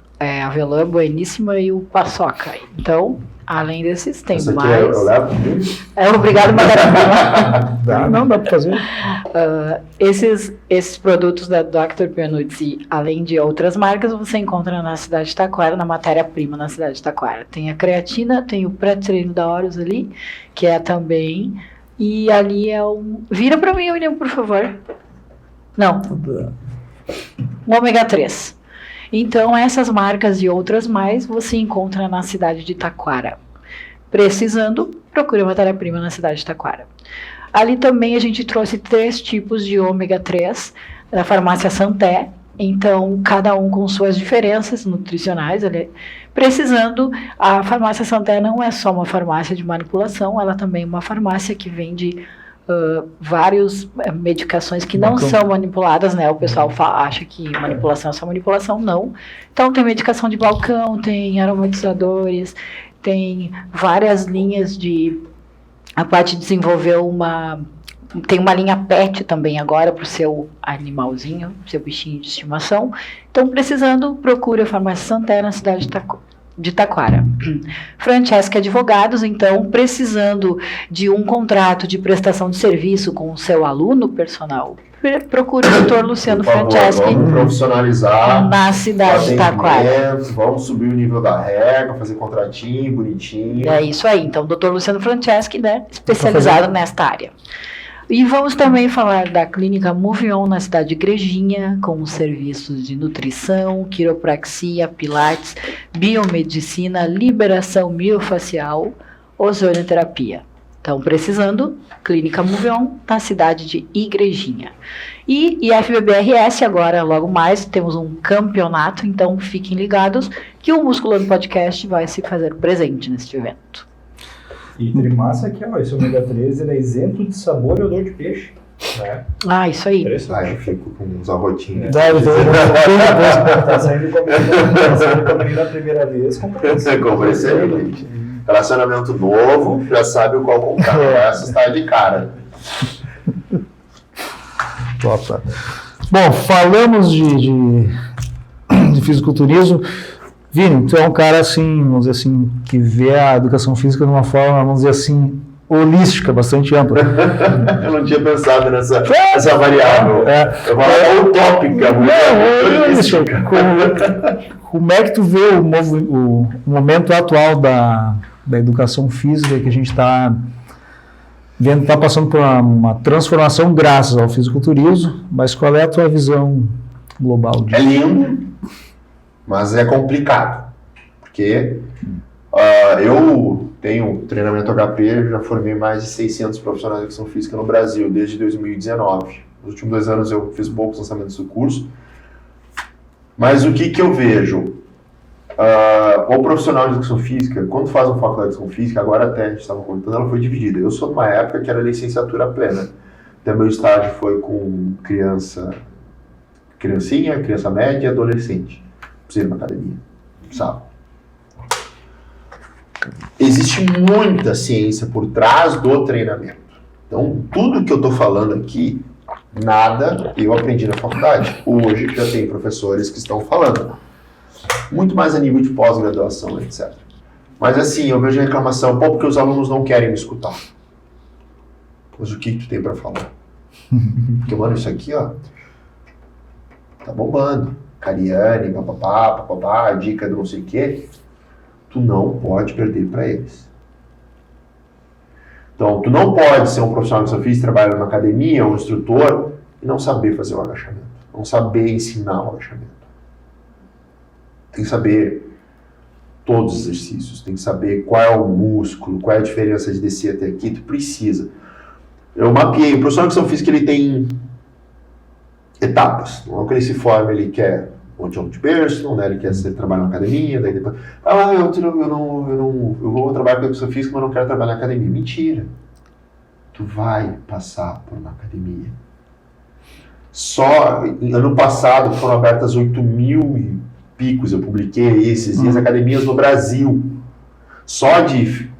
Speaker 3: avelã, bueníssima e o paçoca. Então, além desses, tem
Speaker 2: Essa aqui
Speaker 3: mais.
Speaker 2: eu levo?
Speaker 3: Obrigado, Matéria.
Speaker 1: Dá pra fazer.
Speaker 3: Esses produtos da Dr. Peanuts e além de outras marcas, você encontra na cidade de Taquara, na matéria-prima na cidade de Taquara. Tem a creatina, tem o pré-treino da Horus ali, que é também, e ali é um... Vira pra mim, William, por favor. Não. O ômega 3. Então, essas marcas e outras mais você encontra na cidade de Taquara. Precisando, procure a matéria-prima na cidade de Taquara. Ali também a gente trouxe 3 tipos de ômega 3 da farmácia Santé. Então, cada um com suas diferenças nutricionais. Precisando, a farmácia Santé não é só uma farmácia de manipulação, ela também é uma farmácia que vende várias medicações que não são manipuladas, né? O pessoal acha que manipulação é só manipulação, não. Então, tem medicação de balcão, tem aromatizadores, tem várias linhas de... A parte desenvolveu tem uma linha PET também agora para o seu animalzinho, seu bichinho de estimação. Então, precisando, procure a farmácia Santé na cidade de Taquara. Francesca Advogados, então, precisando de um contrato de prestação de serviço com o seu aluno personal, procure o Dr. Luciano Franceschi.
Speaker 2: Vamos profissionalizar
Speaker 3: na cidade de Taquara.
Speaker 2: Vamos subir o nível da regra, fazer contratinho, bonitinho.
Speaker 3: É isso aí. Então, Dr. Luciano Franceschi, né, especializado nesta área. E vamos também falar da clínica Movion na cidade de Igrejinha, com os serviços de nutrição, quiropraxia, pilates, biomedicina, liberação miofacial, ozonioterapia. Então, precisando, clínica Movion na cidade de Igrejinha. E IFBBRS agora, logo mais, temos um campeonato, então fiquem ligados que o Musculando Podcast vai se fazer presente neste evento.
Speaker 4: E trimassa aqui, esse ômega 3 ele é isento de sabor e odor de peixe. Né?
Speaker 3: Isso aí.
Speaker 2: Eu fico com uns arrotinhos.
Speaker 4: Tá saindo comigo na primeira vez. Comprei
Speaker 2: excelente. Relacionamento novo, já sabe o qual comprar. Essa está de cara.
Speaker 1: Top. Bom, falamos de fisiculturismo. Vini, tu é um cara assim, vamos dizer assim, que vê a educação física de uma forma, vamos dizer assim, holística, bastante ampla.
Speaker 2: Eu não tinha pensado nessa variável. Eu vou falar utópica.
Speaker 1: Holística. Como é que tu vê o momento atual da educação física que a gente está vendo, está passando por uma transformação graças ao fisiculturismo, mas qual é a tua visão global disso?
Speaker 2: É lindo, mas é complicado, porque eu tenho treinamento HP, já formei mais de 600 profissionais de educação física no Brasil, desde 2019. Nos últimos 2 anos eu fiz poucos lançamentos do curso, mas o que eu vejo? O profissional de educação física, quando faz uma faculdade de educação física, agora até a gente estava comentando, ela foi dividida. Eu sou de uma época que era licenciatura plena, então meu estágio foi com criancinha, criança média e adolescente. Precisei ir na academia, sabe? Existe muita ciência por trás do treinamento. Então, tudo que eu estou falando aqui, nada eu aprendi na faculdade. Hoje já tem professores que estão falando. Muito mais a nível de pós-graduação, etc. Mas assim, eu vejo a reclamação, porque os alunos não querem me escutar. Mas o que tu tem para falar? Porque, mano, isso aqui, tá bombando. Cariani, papapá, dica do não sei o quê. Tu não pode perder para eles. Então, tu não pode ser um profissional que só fiz, trabalha numa academia, um instrutor, e não saber fazer o agachamento. Não saber ensinar o agachamento. tem que saber todos os exercícios, tem que saber qual é o músculo, qual é a diferença de descer até aqui, tu precisa. Eu mapeei, o professor de educação física ele tem etapas, não é que ele se forma, ele quer de personal, né? Ele quer trabalhar na academia, daí depois, eu vou trabalhar com educação física, mas não quero trabalhar na academia. Mentira! Tu vai passar por uma academia. Só ano passado foram abertas 8.000 e picos, eu publiquei esses dias, academias no Brasil. Só de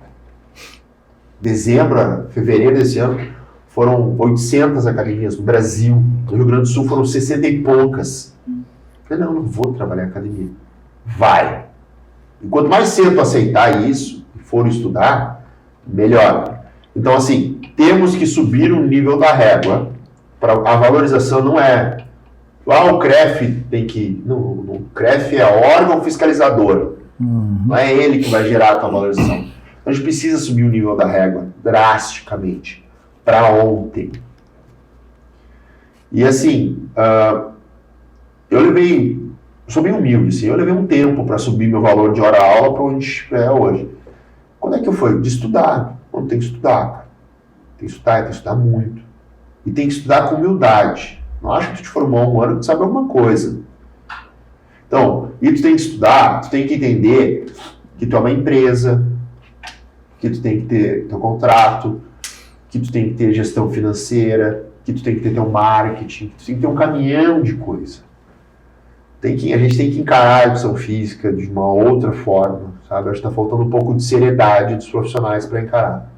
Speaker 2: dezembro a fevereiro desse ano foram 800 academias no Brasil. No Rio Grande do Sul foram 60 e poucas. Eu falei, não vou trabalhar em academia. Vai! E quanto mais cedo tu aceitar isso e for estudar, melhor. Então, assim, temos que subir o nível da régua. A valorização não é... o CREF tem que... Não, o CREF é órgão fiscalizador. Não é ele que vai gerar a tua valorização. Então, a gente precisa subir o nível da régua drasticamente. Para ontem. E assim, eu sou bem humilde, assim, eu levei um tempo para subir meu valor de hora-aula para onde é hoje. Quando é que eu fui? De estudar. Não tem que estudar, cara. Tem que estudar muito. E tem que estudar com humildade. Não acho que tu te formou um ano que tu sabe alguma coisa. Então, e tu tem que estudar, tu tem que entender que tu é uma empresa, que tu tem que ter teu contrato, que tu tem que ter gestão financeira, que tu tem que ter teu marketing, que tu tem que ter um caminhão de coisa. A gente tem que encarar a educação física de uma outra forma, sabe? Acho que está faltando um pouco de seriedade dos profissionais para encarar.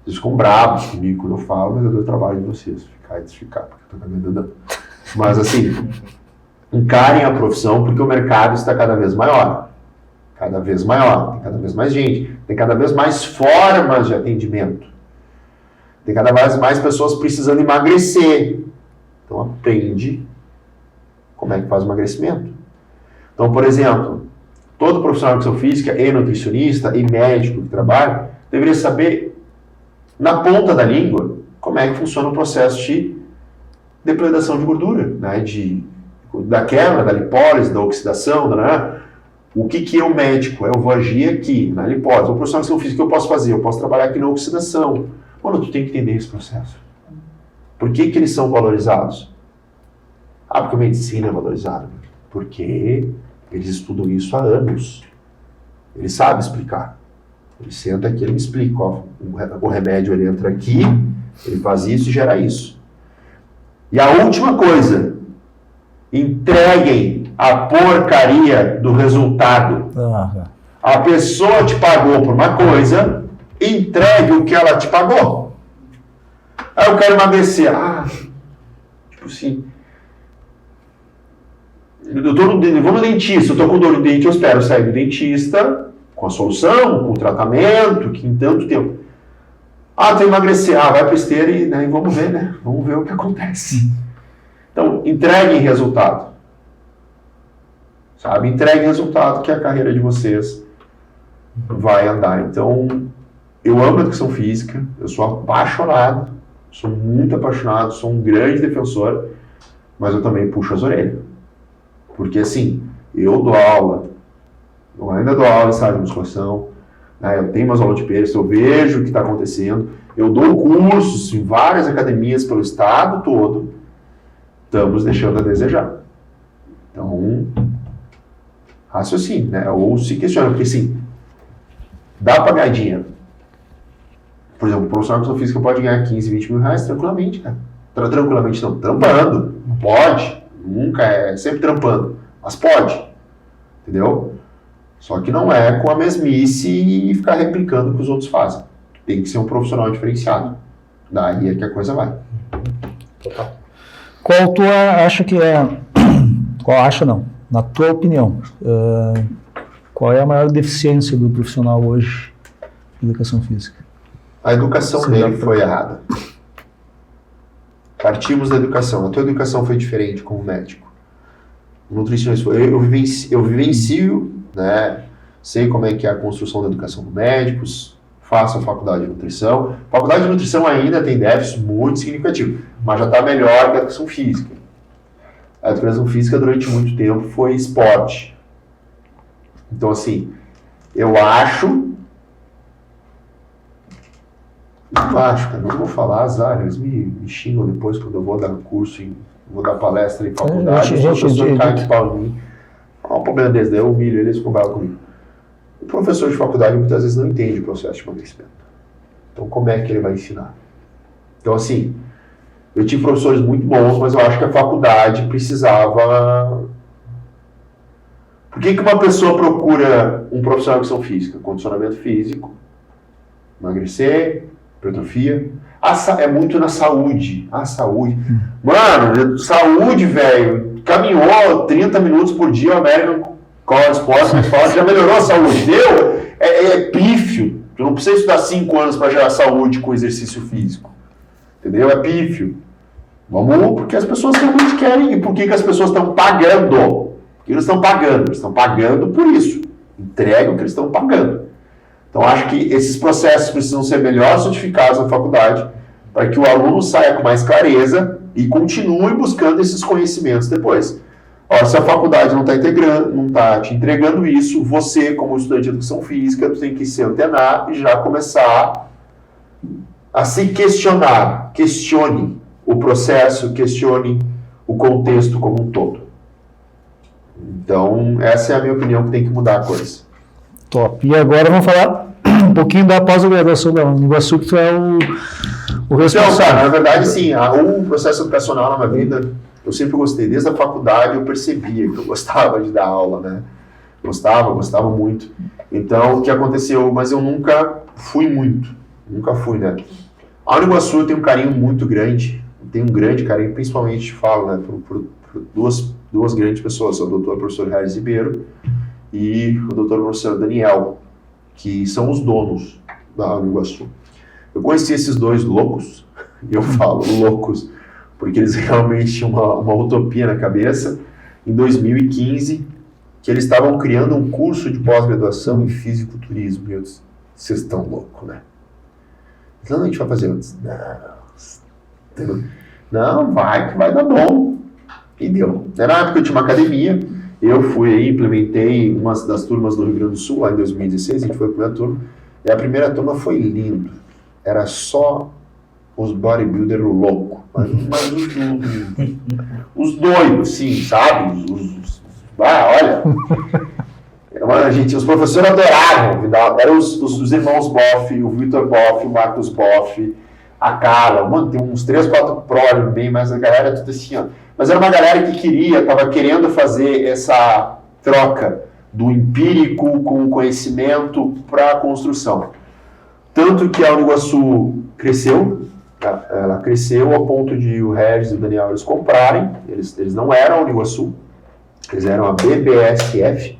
Speaker 2: Eles ficam bravos comigo quando eu falo, mas eu dou o trabalho de vocês, ficar e desficar, porque eu estou acabando dando. Mas assim, encarem a profissão porque o mercado está cada vez maior. Cada vez maior, tem cada vez mais gente, tem cada vez mais formas de atendimento. Tem cada vez mais pessoas precisando emagrecer. Então aprende como é que faz o emagrecimento. Então, por exemplo, todo profissional de educação física e nutricionista e médico que trabalha deveria saber, na ponta da língua, como é que funciona o processo de depredação de gordura, né? Da quebra, da lipólise, da oxidação, o que é o médico? Eu vou agir aqui, na lipólise. O profissional de educação física, o que eu posso fazer? Eu posso trabalhar aqui na oxidação. Mano, tu tem que entender esse processo. Por que eles são valorizados? Porque a medicina é valorizada. Porque eles estudam isso há anos. Ele sabe explicar. Ele senta aqui, ele me explica. Ó, o remédio, ele entra aqui, ele faz isso e gera isso. E a última coisa, entreguem a porcaria do resultado. A pessoa te pagou por uma coisa... Entregue o que ela te pagou. Eu quero emagrecer. Tipo assim. Vou no dentista, eu tô com dor no dente, eu espero sair do dentista com a solução, com o tratamento, que em tanto tempo. Tem que emagrecer. Vai pra esteira e vamos ver, né? Vamos ver o que acontece. Então, entreguem resultado. Sabe? Entreguem resultado que a carreira de vocês vai andar. Então, eu amo a educação física, eu sou apaixonado, sou muito apaixonado, sou um grande defensor, mas eu também puxo as orelhas. Porque assim, eu dou aula, eu ainda dou aula em sala de musculação, né, eu tenho umas aulas de peso, eu vejo o que está acontecendo, eu dou cursos em várias academias pelo estado todo, estamos deixando a desejar. Então, raciocínio, né? Ou se questiona, porque assim, dá para ganhar dinheiro. Por exemplo, o profissional de educação física pode ganhar 15, 20 mil reais tranquilamente, cara. Tranquilamente não, trampando. Pode, nunca é, sempre trampando. Mas pode, entendeu? Só que não é com a mesmice e ficar replicando o que os outros fazem. Tem que ser um profissional diferenciado. Daí é que a coisa vai.
Speaker 4: Total.
Speaker 1: Qual tu acha que é... Qual acha não? Na tua opinião, qual é a maior deficiência do profissional hoje de educação física?
Speaker 2: A educação dele foi errada. Partimos da educação. A tua educação foi diferente como médico. O nutricionista foi... Eu vivencio, né? Sei como é que é a construção da educação dos médicos, faço a faculdade de nutrição. A faculdade de nutrição ainda tem déficit muito significativo, mas já está melhor que a educação física. A educação física durante muito tempo foi esporte. Então, assim, eu acho, cara, não vou falar, azar, eles me xingam depois quando eu vou dar curso, vou dar palestra em faculdade, o professor cai de pau em mim. Olha o problema deles, daí eu humilho, eles ficam bravos comigo. O professor de faculdade muitas vezes não entende o processo de emagrecimento. Então, como é que ele vai ensinar? Então, assim, eu tive professores muito bons, mas eu acho que a faculdade precisava... Por que uma pessoa procura um profissional de educação física? Condicionamento físico, emagrecer, hipertrofia. É muito na saúde. A saúde. Mano, saúde, velho. Caminhou 30 minutos por dia, o American College Sports, mas fala, já melhorou a saúde. Deu? É pífio. Tu não precisa estudar 5 anos para gerar saúde com exercício físico. Entendeu? É pífio. Vamos, porque as pessoas realmente querem. E por que as pessoas estão pagando? Porque eles estão pagando. Eles estão pagando por isso. Entrega o que eles estão pagando. Então, acho que esses processos precisam ser melhor certificados na faculdade para que o aluno saia com mais clareza e continue buscando esses conhecimentos depois. Ora, se a faculdade não está te entregando isso, você, como estudante de educação física, tu tem que se antenar e já começar a se questionar. Questione o processo, questione o contexto como um todo. Então, essa é a minha opinião, que tem que mudar a coisa.
Speaker 1: Top. E agora vamos falar um pouquinho da pós-graduação da Uniguaçu, que tu é o responsável.
Speaker 2: Então, cara, na verdade, sim, o processo educacional na minha vida, eu sempre gostei. Desde a faculdade eu percebia que eu gostava de dar aula, né? Gostava muito. Então, o que aconteceu? Mas eu nunca fui muito. Nunca fui, né? A Uniguaçu tem um carinho muito grande, tem um grande carinho, principalmente, falo, né, por duas grandes pessoas, o doutor professor Regis Ribeiro e o doutor professor Daniel, que são os donos da Uniguaçu. Eu conheci esses dois loucos, e eu falo loucos, porque eles realmente tinham uma utopia na cabeça, em 2015, que eles estavam criando um curso de pós-graduação em fisiculturismo. E eu disse, vocês estão loucos, né? Então a gente vai fazer. Eu disse, não, vai que vai dar bom. E deu. Na época eu tinha uma academia, eu fui aí, implementei uma das turmas do Rio Grande do Sul, lá em 2016, a gente foi a primeira turma, e a primeira turma foi lindo. Era só os bodybuilders loucos, mas os doidos, sim, sabe? Olha, os professores adoravam, eram os irmãos Boff, o Vitor Boff, o Marcos Boff, a Carla, mano, tem uns 3, 4 pró bem, mas a galera é tudo assim, ó. Mas era uma galera que estava querendo fazer essa troca do empírico com o conhecimento para a construção. Tanto que a Uniguaçu cresceu, ela cresceu ao ponto de o Regis e o Daniel eles comprarem, eles não eram a Uniguaçu, eles eram a BBSF,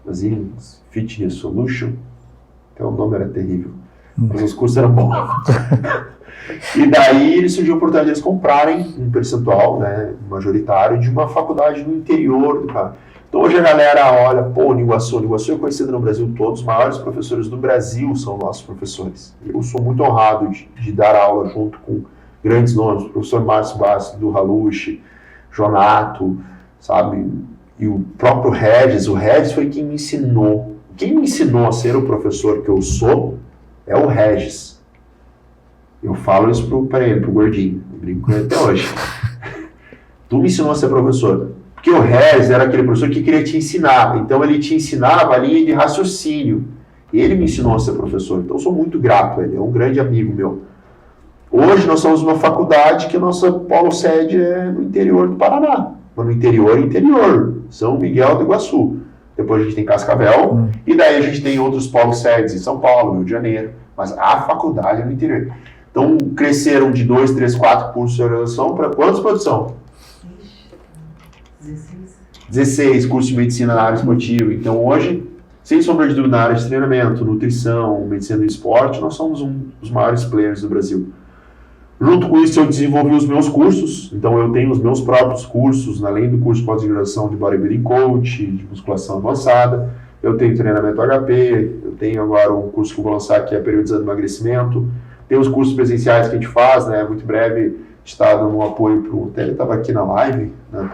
Speaker 2: Brazilian Fitness Solution, então o nome era terrível, mas os cursos eram bons. E daí surgiu a oportunidade de eles comprarem um percentual, né, majoritário de uma faculdade no interior do país. Então hoje a galera olha, pô, Uniguaçu é conhecida no Brasil todo, os maiores professores do Brasil são nossos professores. Eu sou muito honrado de dar aula junto com grandes nomes, o professor Márcio Bassi, do Halushi, Jonato, sabe, e o próprio Regis. O Regis foi quem me ensinou. Quem me ensinou a ser o professor que eu sou é o Regis. Eu falo isso para ele, pro gordinho, eu brinco com ele até hoje. Tu me ensinou a ser professor. Porque o Regis era aquele professor que queria te ensinar. Então ele te ensinava a linha de raciocínio. Ele me ensinou a ser professor. Então eu sou muito grato a ele, é um grande amigo meu. Hoje nós somos uma faculdade que a nossa polo sede é no interior do Paraná. No interior, São Miguel do Iguaçu. Depois a gente tem Cascavel, e daí a gente tem outros polos sedes em São Paulo, Rio de Janeiro. Mas a faculdade é no interior. Então cresceram de 2, 3, 4 cursos de graduação para quantos, produção? 16 cursos de medicina na área esportiva. Então hoje, sem sombra de dúvida, na área de treinamento, nutrição, medicina do esporte, nós somos um dos maiores players do Brasil. Junto com isso eu desenvolvi os meus cursos, então eu tenho os meus próprios cursos, além do curso de pós-graduação de Bodybuilding Coach, de musculação avançada, eu tenho treinamento HP, eu tenho agora um curso que eu vou lançar que é periodizando emagrecimento, tem os cursos presenciais que a gente faz, né, muito breve está dando um apoio para o, até ele estava aqui na live, né,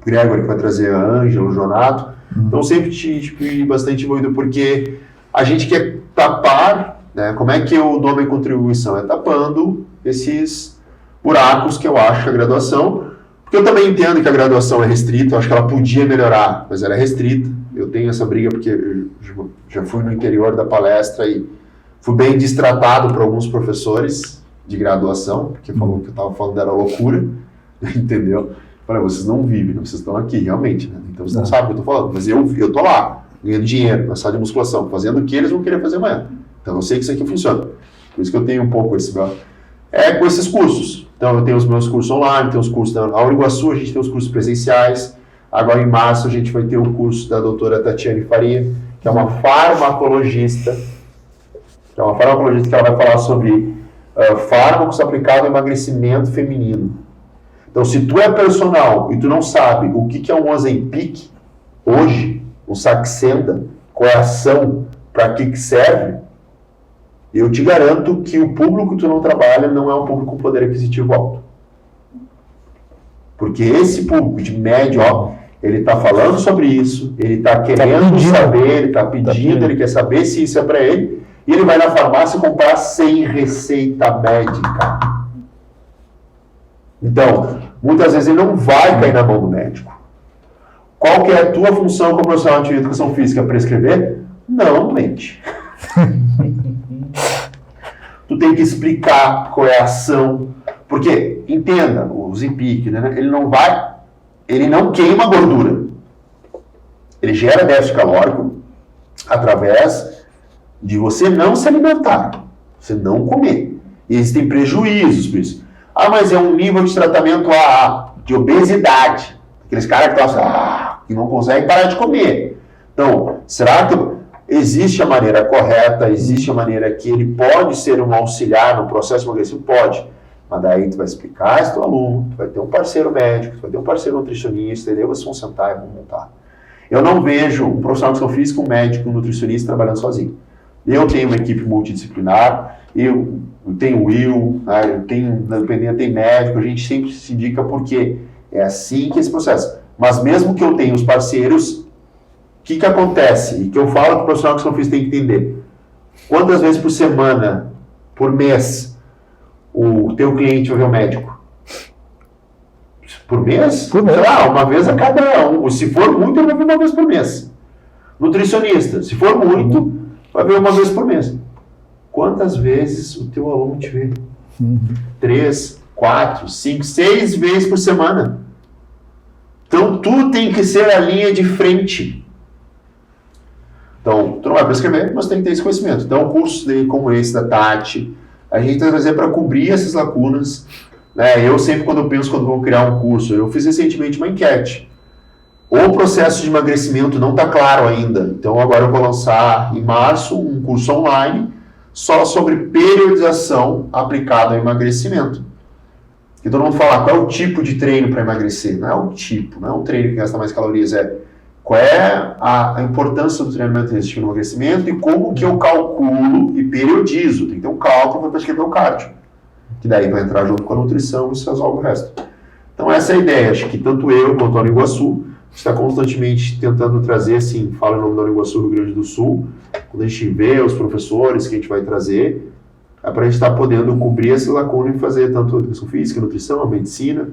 Speaker 2: Gregor, que vai trazer a Ângela, o Jonato. Então, sempre tive bastante envolvido, porque a gente quer tapar, né? Como é que eu dou minha contribuição? É tapando esses buracos que eu acho que a graduação, porque eu também entendo que a graduação é restrita, eu acho que ela podia melhorar, mas ela é restrita. Eu tenho essa briga porque eu já fui no interior da palestra e fui bem destratado por alguns professores de graduação, porque falou que eu estava falando era loucura, entendeu? Falei, vocês não vivem, vocês estão aqui, realmente, né? Então vocês não sabem o que eu estou falando, mas eu tô lá, ganhando dinheiro, na sala de musculação, fazendo o que eles vão querer fazer amanhã. Então eu sei que isso aqui funciona. Por isso que eu tenho um pouco esse... com esses cursos. Então eu tenho os meus cursos online, tenho os cursos da Auriguaçu, a gente tem os cursos presenciais. Agora em março a gente vai ter o curso da doutora Tatiane Faria, que é uma farmacologista. Que ela vai falar sobre fármacos aplicados ao emagrecimento feminino. Então, se tu é personal e tu não sabe o que é um Ozempic, hoje, um Saxenda, qual é a ação, para que serve, eu te garanto que o público que tu não trabalha não é um público com poder aquisitivo alto. Porque esse público de médio, ele está falando sobre isso, ele está querendo saber, ele está pedindo, ele quer saber se isso é para ele, e ele vai na farmácia comprar sem receita médica. Então, muitas vezes ele não vai cair na mão do médico. Qual que é a tua função como profissional de educação física? Prescrever? Não, doente. Tu tem que explicar qual é a ação. Porque, entenda, o Ozempic, né, ele não queima gordura. Ele gera déficit calórico através de você não se alimentar, você não comer. E existem prejuízos por isso. Mas é um nível de tratamento de obesidade. Aqueles caras que estão que não conseguem parar de comer. Então, será que existe a maneira correta, existe a maneira que ele pode ser um auxiliar no processo de emagrecimento? Pode. Mas daí tu vai explicar isso ao aluno, tu vai ter um parceiro médico, tu vai ter um parceiro nutricionista, e daí vocês vão sentar e vão montar. Eu não vejo um profissional de educação física, um médico, um nutricionista trabalhando sozinho. Eu tenho uma equipe multidisciplinar, eu tenho o Will, eu tenho médico, a gente sempre se indica porque é assim que esse processo. Mas mesmo que eu tenha os parceiros, o que acontece? E que eu falo que o profissional de educação física tem que entender. Quantas vezes por semana, por mês, o teu cliente vai ver o médico? Por mês?
Speaker 1: Por mês.
Speaker 2: Sei lá, uma vez a cada um. Se for muito, ele vai ver uma vez por mês. Nutricionista, se for muito, vai ver uma vez por mês. Quantas vezes o teu aluno te vê? 3, 4, 5, 6 vezes por semana. Então, tu tem que ser a linha de frente. Então, tu não vai prescrever, mas tem que ter esse conhecimento. Então, cursos como esse da Tati, a gente vai fazer para cobrir essas lacunas. Né? Eu sempre, quando vou criar um curso, eu fiz recentemente uma enquete. O processo de emagrecimento não está claro ainda. Então, agora eu vou lançar em março um curso online só sobre periodização aplicada ao emagrecimento. E todo mundo fala, qual é o tipo de treino para emagrecer? Não é o tipo, não é um treino que gasta mais calorias, qual é a importância do treinamento resistivo no emagrecimento e como que eu calculo e periodizo. Tem que ter um cálculo para prescrever o cardio, que daí vai entrar junto com a nutrição e isso resolve o resto. Então essa é a ideia, acho que tanto eu quanto a Auriguaçu está constantemente tentando trazer, assim, fala em nome da Auriguaçu, Rio Grande do Sul, quando a gente vê os professores que a gente vai trazer, é para a gente estar podendo cobrir essa lacuna e fazer tanto a educação física, a nutrição, a medicina,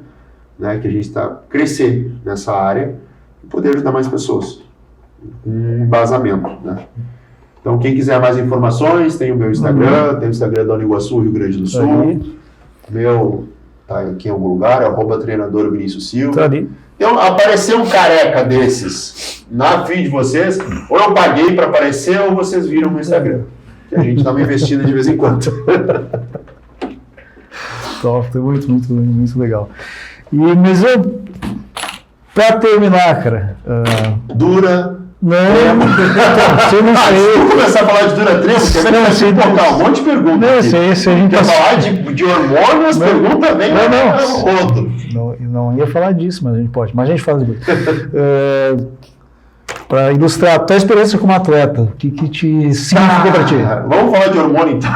Speaker 2: né, que a gente está crescer nessa área e poder ajudar mais pessoas. Um embasamento, né? Então, quem quiser mais informações, tem o meu Instagram, tem o Instagram da Auriguaçu, Rio Grande do Sul. Meu, tá aqui em algum lugar, é @treinador Vinícius Silva.
Speaker 1: Tá ali.
Speaker 2: Então, apareceu um careca desses na feed de vocês, ou eu paguei para aparecer, ou vocês viram no Instagram. Que a gente dá uma investida de vez em quando.
Speaker 1: Top, muito, muito, muito legal. Mas para terminar, cara...
Speaker 2: Dura...
Speaker 1: Não, você não sei.
Speaker 2: Vamos começar a falar de dura trema, porque vai ser importar um monte de perguntas.
Speaker 1: Não, se a gente
Speaker 2: quer falar de hormônio, as perguntas vêm outro.
Speaker 1: Não ia falar disso, mas a gente pode. Mas a gente fala disso. Para ilustrar a tua experiência como atleta, o que te significou para ti?
Speaker 2: Vamos falar de hormônio então.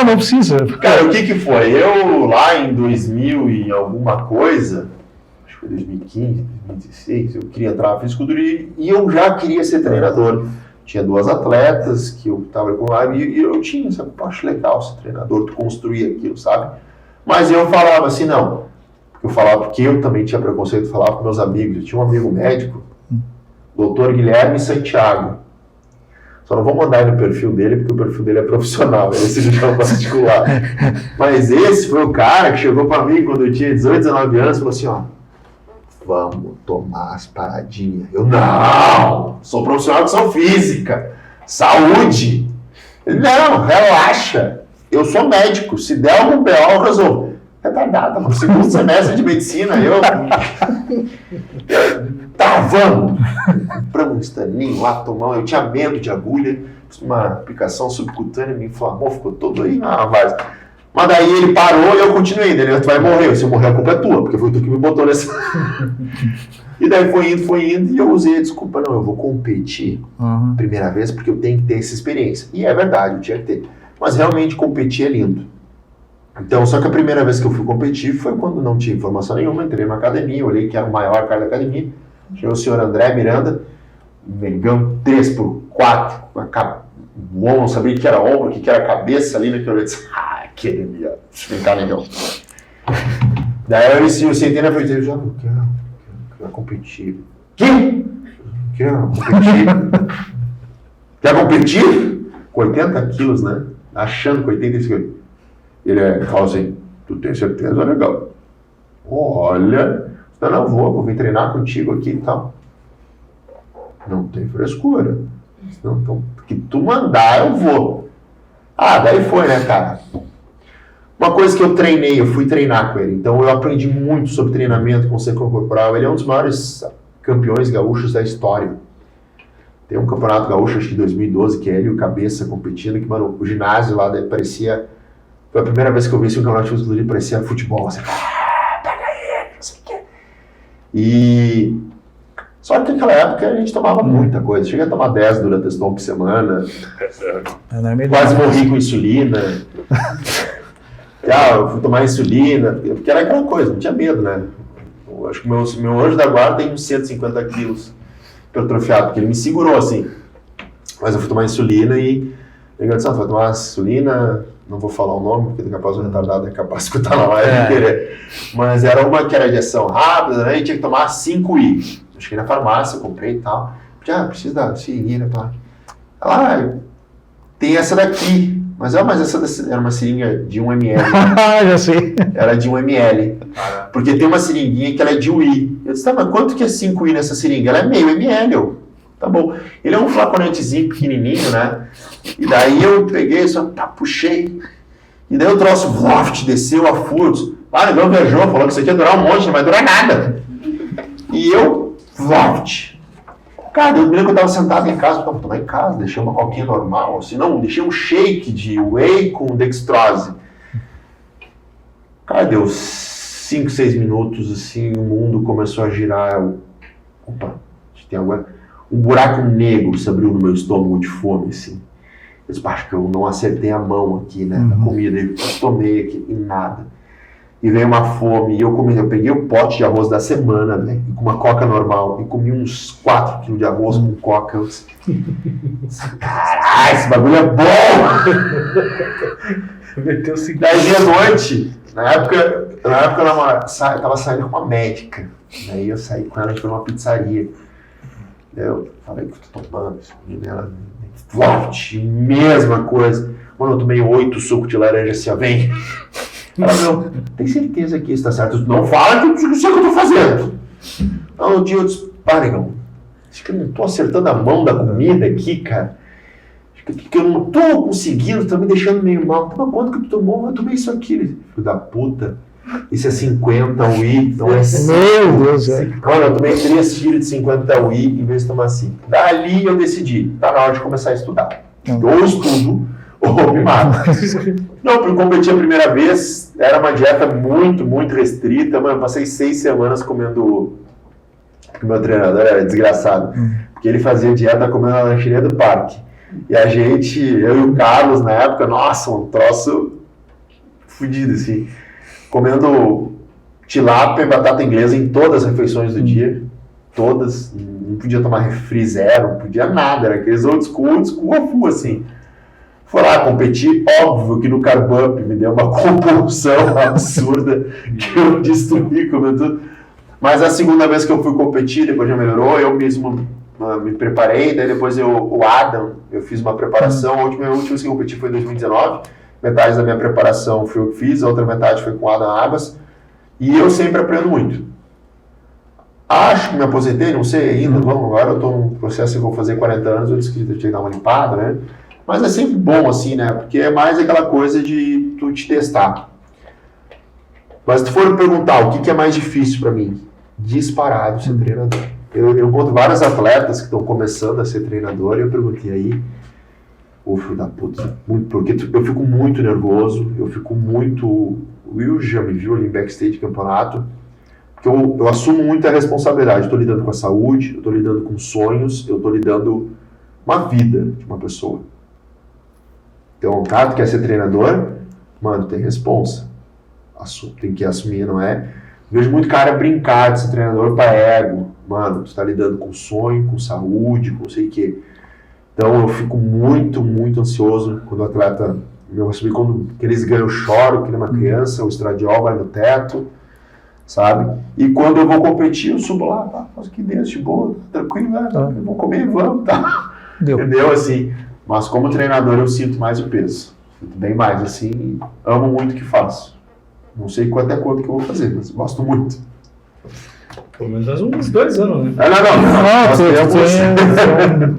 Speaker 1: Não precisa.
Speaker 2: Cara, o que foi? Eu lá em 2000 e alguma coisa, acho que que foi 2015, 2016, eu queria entrar na fisiculturismo e eu já queria ser treinador. Tinha 2 atletas que eu estava com lá e eu tinha, sabe, acho legal ser treinador, tu construir aquilo, sabe? Mas eu falava assim, não. Eu falava porque eu também tinha preconceito de falar com meus amigos. Eu tinha um amigo médico, Dr. Guilherme Santiago. Só não vou mandar ele no perfil dele, porque o perfil dele é profissional, esse ele não particular. Mas esse foi o cara que chegou para mim quando eu tinha 18, 19 anos e falou assim, ó, vamos tomar as paradinhas. Eu, não, sou profissional de educação física, saúde. Ele, não, relaxa, eu sou médico, se der algum BO eu resolvo. Retardada, no segundo semestre de medicina, tá, vamos. Compramos um estaninho lá, tomamos, eu tinha medo de agulha, fiz uma aplicação subcutânea, me inflamou, ficou todo aí na base. Mas daí ele parou e eu continuei, ele, tu vai morrer, se eu morrer a culpa é tua, porque foi tu que me botou nessa... E daí foi indo, e eu usei a desculpa, não, eu vou competir primeira vez, porque eu tenho que ter essa experiência. E é verdade, eu tinha que ter. Mas realmente competir é lindo. Então, só que a primeira vez que eu fui competir foi quando não tinha informação nenhuma, entrei numa academia, olhei que era o maior cara da academia, chegou o senhor André Miranda, negão 3x4, o ombro, não sabia o que era ombro, o que era cabeça ali, né, que eu disse, academia, vem cá, negão. Daí eu sentei na frente dele, já não quero competir. Que? Quero competir. Quer competir? Com 80 quilos, né? Achando que 85 quilos. Ele fala assim, tu tem certeza? Legal. Olha, não vou vir treinar contigo aqui e tal. Não tem frescura. Não, então, que tu mandar, eu vou. Daí foi, né, cara? Uma coisa que eu fui treinar com ele. Então eu aprendi muito sobre treinamento, consciência corporal. Ele é um dos maiores campeões gaúchos da história. Tem um campeonato gaúcho, acho que de 2012, que é ele e o Cabeça competindo, que, mano, o ginásio lá parecia... Foi a primeira vez que eu vi esse campeonato de fisiculturismo, parecia futebol, assim, pega ele, não sei o quê. E... Só que naquela época a gente tomava muita coisa. Cheguei a tomar 10 Durateston por semana. Quase morri com insulina. Eu fui tomar insulina, porque era aquela coisa, não tinha medo, né? Eu acho que meu anjo da guarda tem uns 150 quilos hipertrofiado, porque ele me segurou assim. Mas eu fui tomar insulina e... Ele disse, vai tomar insulina... Não vou falar o nome, porque daqui a pouco o retardado é capaz de escutar na live e querer. Mas era uma que era de ação rápida, né? E tinha que tomar 5i. Eu cheguei na farmácia, comprei e tal. Precisa da seringa, pá. Tem essa daqui. Mas essa era uma seringa de 1 ml.
Speaker 1: Já sei.
Speaker 2: Era de 1 ml. Porque tem uma seringuinha que ela é de 1i. Eu disse, tá, mas quanto que é 5i nessa seringa? Ela é meio ml, Tá bom. Ele é um flaconetezinho pequenininho, né? E daí eu peguei, só puxei. E daí o troço, desceu a furtos. Negão viajou, falou que isso aqui ia durar um monte, não vai durar nada. E eu, Cara, eu me lembro que eu tava sentado em casa, vou tomar em casa, deixei uma coquinha normal. Se não, deixei um shake de whey com dextrose. Cara, deu 5, 6 minutos, assim, o mundo começou a girar. Opa, tem agora... Um buraco negro se abriu no meu estômago de fome, assim. Eu disse, acho que eu não acertei a mão aqui, né, na comida. Eu tomei aqui e nada. E veio uma fome, e eu peguei o pote de arroz da semana, velho, com uma coca normal, e comi uns 4 quilos de arroz com coca. Eu disse, caralho, esse bagulho é bom! Daí de noite, na época eu tava saindo com uma médica. Daí eu saí com ela, a gente foi numa pizzaria. Eu falei que eu tô tomando isso, ela, mesma coisa. Mano, eu tomei 8 sucos de laranja assim, ó, vem. Ela, tem certeza que isso tá certo? Não fala que eu sei o que eu tô fazendo. No dia eu disse, negão, acho que eu não tô acertando a mão da comida aqui, cara. Acho que eu não tô conseguindo, tá me deixando meio mal. Mas quanto que tu tomou? Eu tomei isso aqui. Filho da puta. Isso é 50 UI, então é 5.
Speaker 1: Meu Deus,
Speaker 2: Mano, eu tomei 3 tiros de 50 UI em vez de tomar 5. Dali eu decidi, tá na hora de começar a estudar. Ou estudo, ou me mato. Não, porque eu competi a primeira vez, era uma dieta muito, muito restrita. Mano, eu passei 6 semanas comendo... Porque o meu treinador era desgraçado. Porque ele fazia dieta comendo na lancheria do parque. E a gente, eu e o Carlos, na época, nossa, um troço fudido, assim. Comendo tilápia e batata inglesa em todas as refeições do dia. Todas. Não podia tomar refri zero, não podia nada. Era aqueles old school a full, assim. Fui lá competir, óbvio que no Carb Up me deu uma compulsão absurda que eu destruí comendo tudo. Mas a segunda vez que eu fui competir, depois já melhorou, eu mesmo me preparei, daí depois o Adam, eu fiz uma preparação, a última vez que eu competi foi em 2019, metade da minha preparação foi eu que fiz, a outra metade foi com o Adam Abbas, e eu sempre aprendo muito. Acho que me aposentei, não sei ainda, agora eu estou num processo que eu vou fazer 40 anos, eu disse que eu tinha que dar uma limpada, né? Mas é sempre bom assim, né? Porque é mais aquela coisa de tu te testar. Mas se tu for perguntar o que é mais difícil para mim, disparado ser treinador. Eu encontro vários atletas que estão começando a ser treinador e eu perguntei aí, filho da puta, porque eu fico muito nervoso, eu fico muito... O Will já me viu ali em backstage de campeonato, porque eu assumo muita responsabilidade. Eu estou lidando com a saúde, eu estou lidando com sonhos, eu estou lidando uma vida de uma pessoa. Então, o cara que quer ser treinador, mano, tem responsa. Tem que assumir, não é? Vejo muito cara brincar de ser treinador para ego. Mano, tu tá lidando com sonho, com saúde, com não sei o quê. Então, eu fico muito, muito ansioso quando o atleta... quando eles ganham, eu choro, que nem uma criança, o estradiol vai no teto, sabe? E quando eu vou competir, eu subo lá, tá, faço aqui dentro, de boa, tranquilo, né? Eu vou comer, vamos, tá? Entendeu? Assim... Mas como treinador eu sinto mais o peso. Sinto bem mais, assim, amo muito o que faço. Não sei até quanto que eu vou fazer, mas gosto muito.
Speaker 4: Pelo menos faz uns 2 anos, né?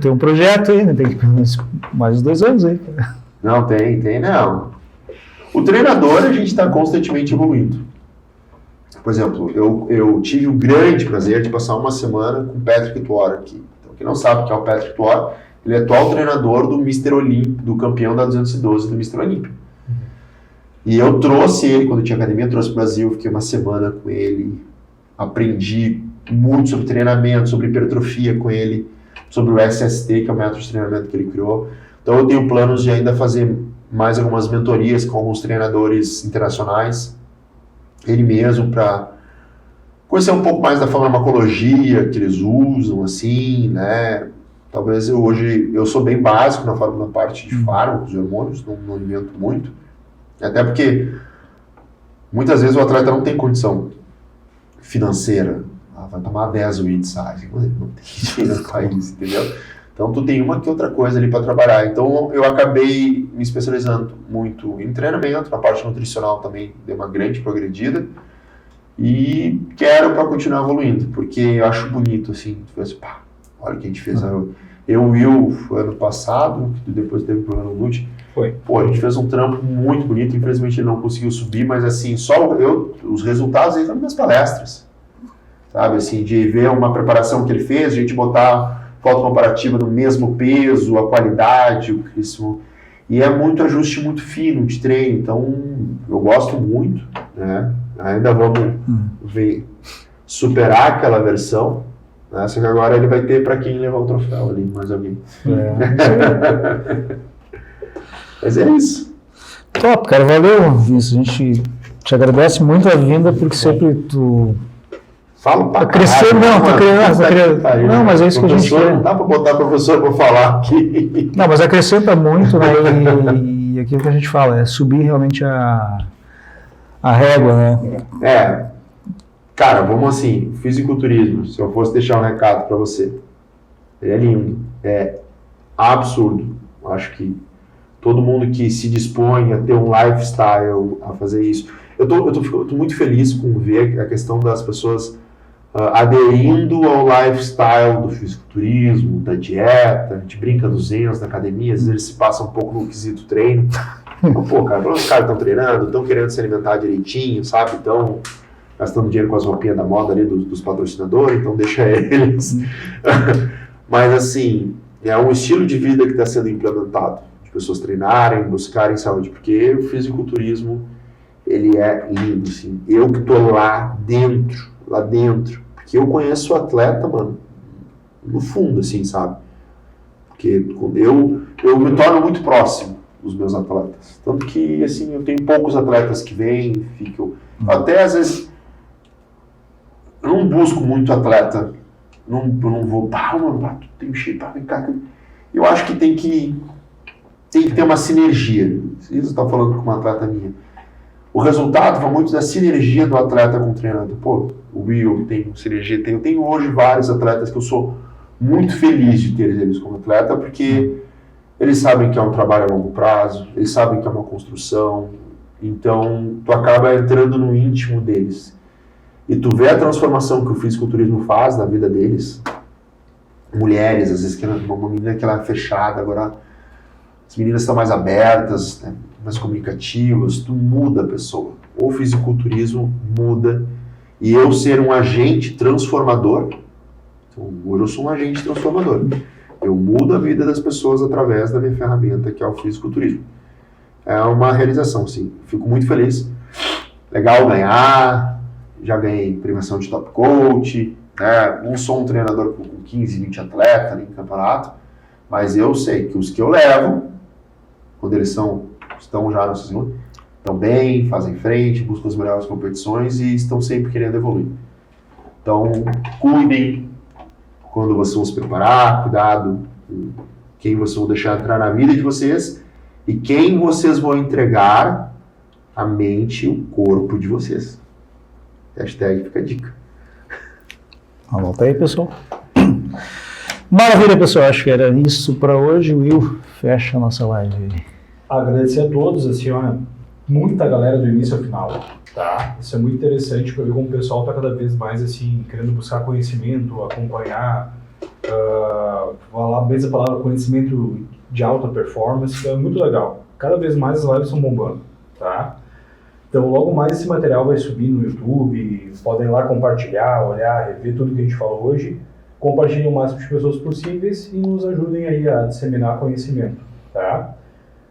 Speaker 1: Tem um projeto aí, né? Tem mais uns 2 anos aí.
Speaker 2: Não, não. O treinador, a gente está constantemente evoluindo. Por exemplo, eu tive o grande prazer de passar uma semana com o Patrick Tuor aqui. Então, quem não sabe o que é o Patrick Tuor, ele é atual treinador do Mr. Olímpio, do campeão da 212 do Mr. Olímpio. E eu trouxe ele, quando eu tinha academia, eu trouxe para o Brasil, fiquei uma semana com ele, aprendi muito sobre treinamento, sobre hipertrofia com ele, sobre o SST, que é o método de treinamento que ele criou. Então eu tenho planos de ainda fazer mais algumas mentorias com alguns treinadores internacionais, ele mesmo, para conhecer um pouco mais da farmacologia que eles usam, assim, né? Talvez hoje eu sou bem básico na parte de fármacos, de hormônios, não invento muito. Até porque muitas vezes o atleta não tem condição financeira. Vai tomar 10 weeds, sabe? Não tem dinheiro no país, entendeu? Então tu tem uma que outra coisa ali para trabalhar. Então eu acabei me especializando muito em treinamento, na parte nutricional também dei uma grande progredida. E quero para continuar evoluindo, porque eu acho bonito, assim, pá, olha o que a gente fez. Eu e o Will, foi ano passado, que depois teve problema no glúteo.
Speaker 4: Foi.
Speaker 2: Pô, a gente fez um trampo muito bonito, infelizmente ele não conseguiu subir, mas assim, os resultados aí estão nas minhas palestras. Sabe, assim, de ver uma preparação que ele fez, a gente botar foto comparativa no mesmo peso, a qualidade, o ritmo. E é muito ajuste muito fino de treino, então eu gosto muito, né? Ainda vamos ver, superar aquela versão. Só que agora ele vai ter para quem levar o troféu ali, mais alguém. Mas é isso.
Speaker 1: Top, cara, valeu, Vinícius. A gente te agradece muito a vinda, porque sempre tu...
Speaker 2: Fala pra
Speaker 1: crescendo, não, mas é isso que a gente quer.
Speaker 2: Não dá para botar professor para falar aqui.
Speaker 1: Não, mas acrescenta muito, né? E aquilo que a gente fala, é subir realmente a régua, né?
Speaker 2: Cara, vamos assim, fisiculturismo, se eu fosse deixar um recado para você, ele é lindo, é absurdo. Acho que todo mundo que se dispõe a ter um lifestyle, a fazer isso. Eu tô muito feliz com ver a questão das pessoas aderindo ao lifestyle do fisiculturismo, da dieta. A gente brinca dos Zens, da academia, às vezes eles se passam um pouco no quesito treino. Pô, cara, os caras estão treinando, estão querendo se alimentar direitinho, sabe? Então, gastando dinheiro com as roupinhas da moda ali dos patrocinadores, então deixa eles. Mas assim, é um estilo de vida que está sendo implementado, de pessoas treinarem, buscarem saúde, porque o fisiculturismo, ele é lindo, assim. Eu que tô lá dentro, porque eu conheço o atleta, mano, no fundo, assim, sabe? Porque eu me torno muito próximo dos meus atletas. Tanto que, assim, eu tenho poucos atletas que vêm, ficam... Até, às vezes, busco muito atleta. Não vou, mano, tu tem um shape, vem cá. Eu acho que tem que ter uma sinergia. Isso tá falando com uma atleta minha. O resultado vai muito da sinergia do atleta com o treinador. Pô, o Will tem sinergia. Eu tenho hoje vários atletas que eu sou muito feliz de ter eles como atleta, porque eles sabem que é um trabalho a longo prazo, eles sabem que é uma construção, então tu acaba entrando no íntimo deles. E tu vê a transformação que o fisiculturismo faz na vida deles. Mulheres, às vezes, que uma menina que ela é fechada, agora as meninas estão mais abertas, né, mais comunicativas, tu muda a pessoa. O fisiculturismo muda. E eu ser um agente transformador, então, hoje eu sou um agente transformador. Eu mudo a vida das pessoas através da minha ferramenta, que é o fisiculturismo. É uma realização, sim. Fico muito feliz. Legal ganhar, já ganhei premiação de top coach, né? Não sou um treinador com 15, 20 atletas nem campeonato, mas eu sei que os que eu levo, quando eles estão já no segundo, estão bem, fazem frente, buscam as melhores competições e estão sempre querendo evoluir. Então, cuidem quando vocês vão se preparar, cuidado com quem vocês vão deixar entrar na vida de vocês e quem vocês vão entregar a mente e o corpo de vocês. Hashtag fica a dica.
Speaker 1: Anota aí, pessoal. Maravilha, pessoal. Acho que era isso para hoje. O Will fecha a nossa live.
Speaker 4: Agradecer a todos, assim, ó, muita galera do início ao final, tá? Isso é muito interessante para ver como o pessoal está cada vez mais, assim, querendo buscar conhecimento, acompanhar, falar bem essa palavra, conhecimento de alta performance, é muito legal. Cada vez mais as lives estão bombando, tá? Então, logo mais esse material vai subir no YouTube, podem ir lá compartilhar, olhar, rever tudo que a gente falou hoje, compartilhem o máximo de pessoas possíveis e nos ajudem aí a disseminar conhecimento, tá?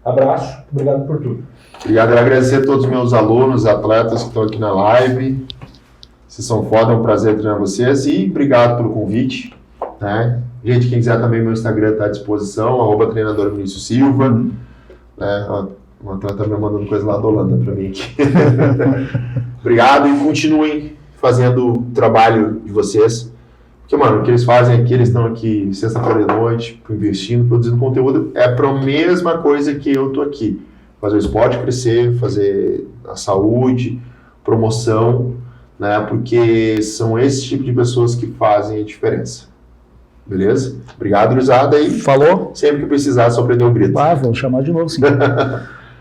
Speaker 4: Abraço, obrigado por tudo.
Speaker 2: Obrigado, eu agradecer a todos os meus alunos, atletas que estão aqui na live. Vocês são foda, é um prazer treinar vocês e obrigado pelo convite, né? Gente, quem quiser também, meu Instagram está à disposição, @treinador Vinícius Silva, né? Uma atleta me mandando coisa lá da Holanda para mim aqui. Obrigado e continuem fazendo o trabalho de vocês. Porque, mano, o que eles fazem aqui, eles estão aqui sexta-feira de noite, investindo, produzindo conteúdo, é para a mesma coisa que eu tô aqui. Fazer o esporte crescer, fazer a saúde, promoção, né? Porque são esse tipo de pessoas que fazem a diferença. Beleza? Obrigado, Luizada. E
Speaker 1: falou.
Speaker 2: Sempre que precisar, só prender o grito.
Speaker 1: Vou chamar de novo, sim.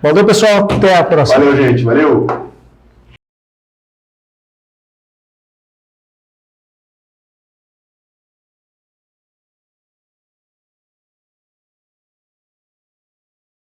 Speaker 1: Valeu, pessoal. Até a próxima.
Speaker 2: Valeu, gente. Valeu.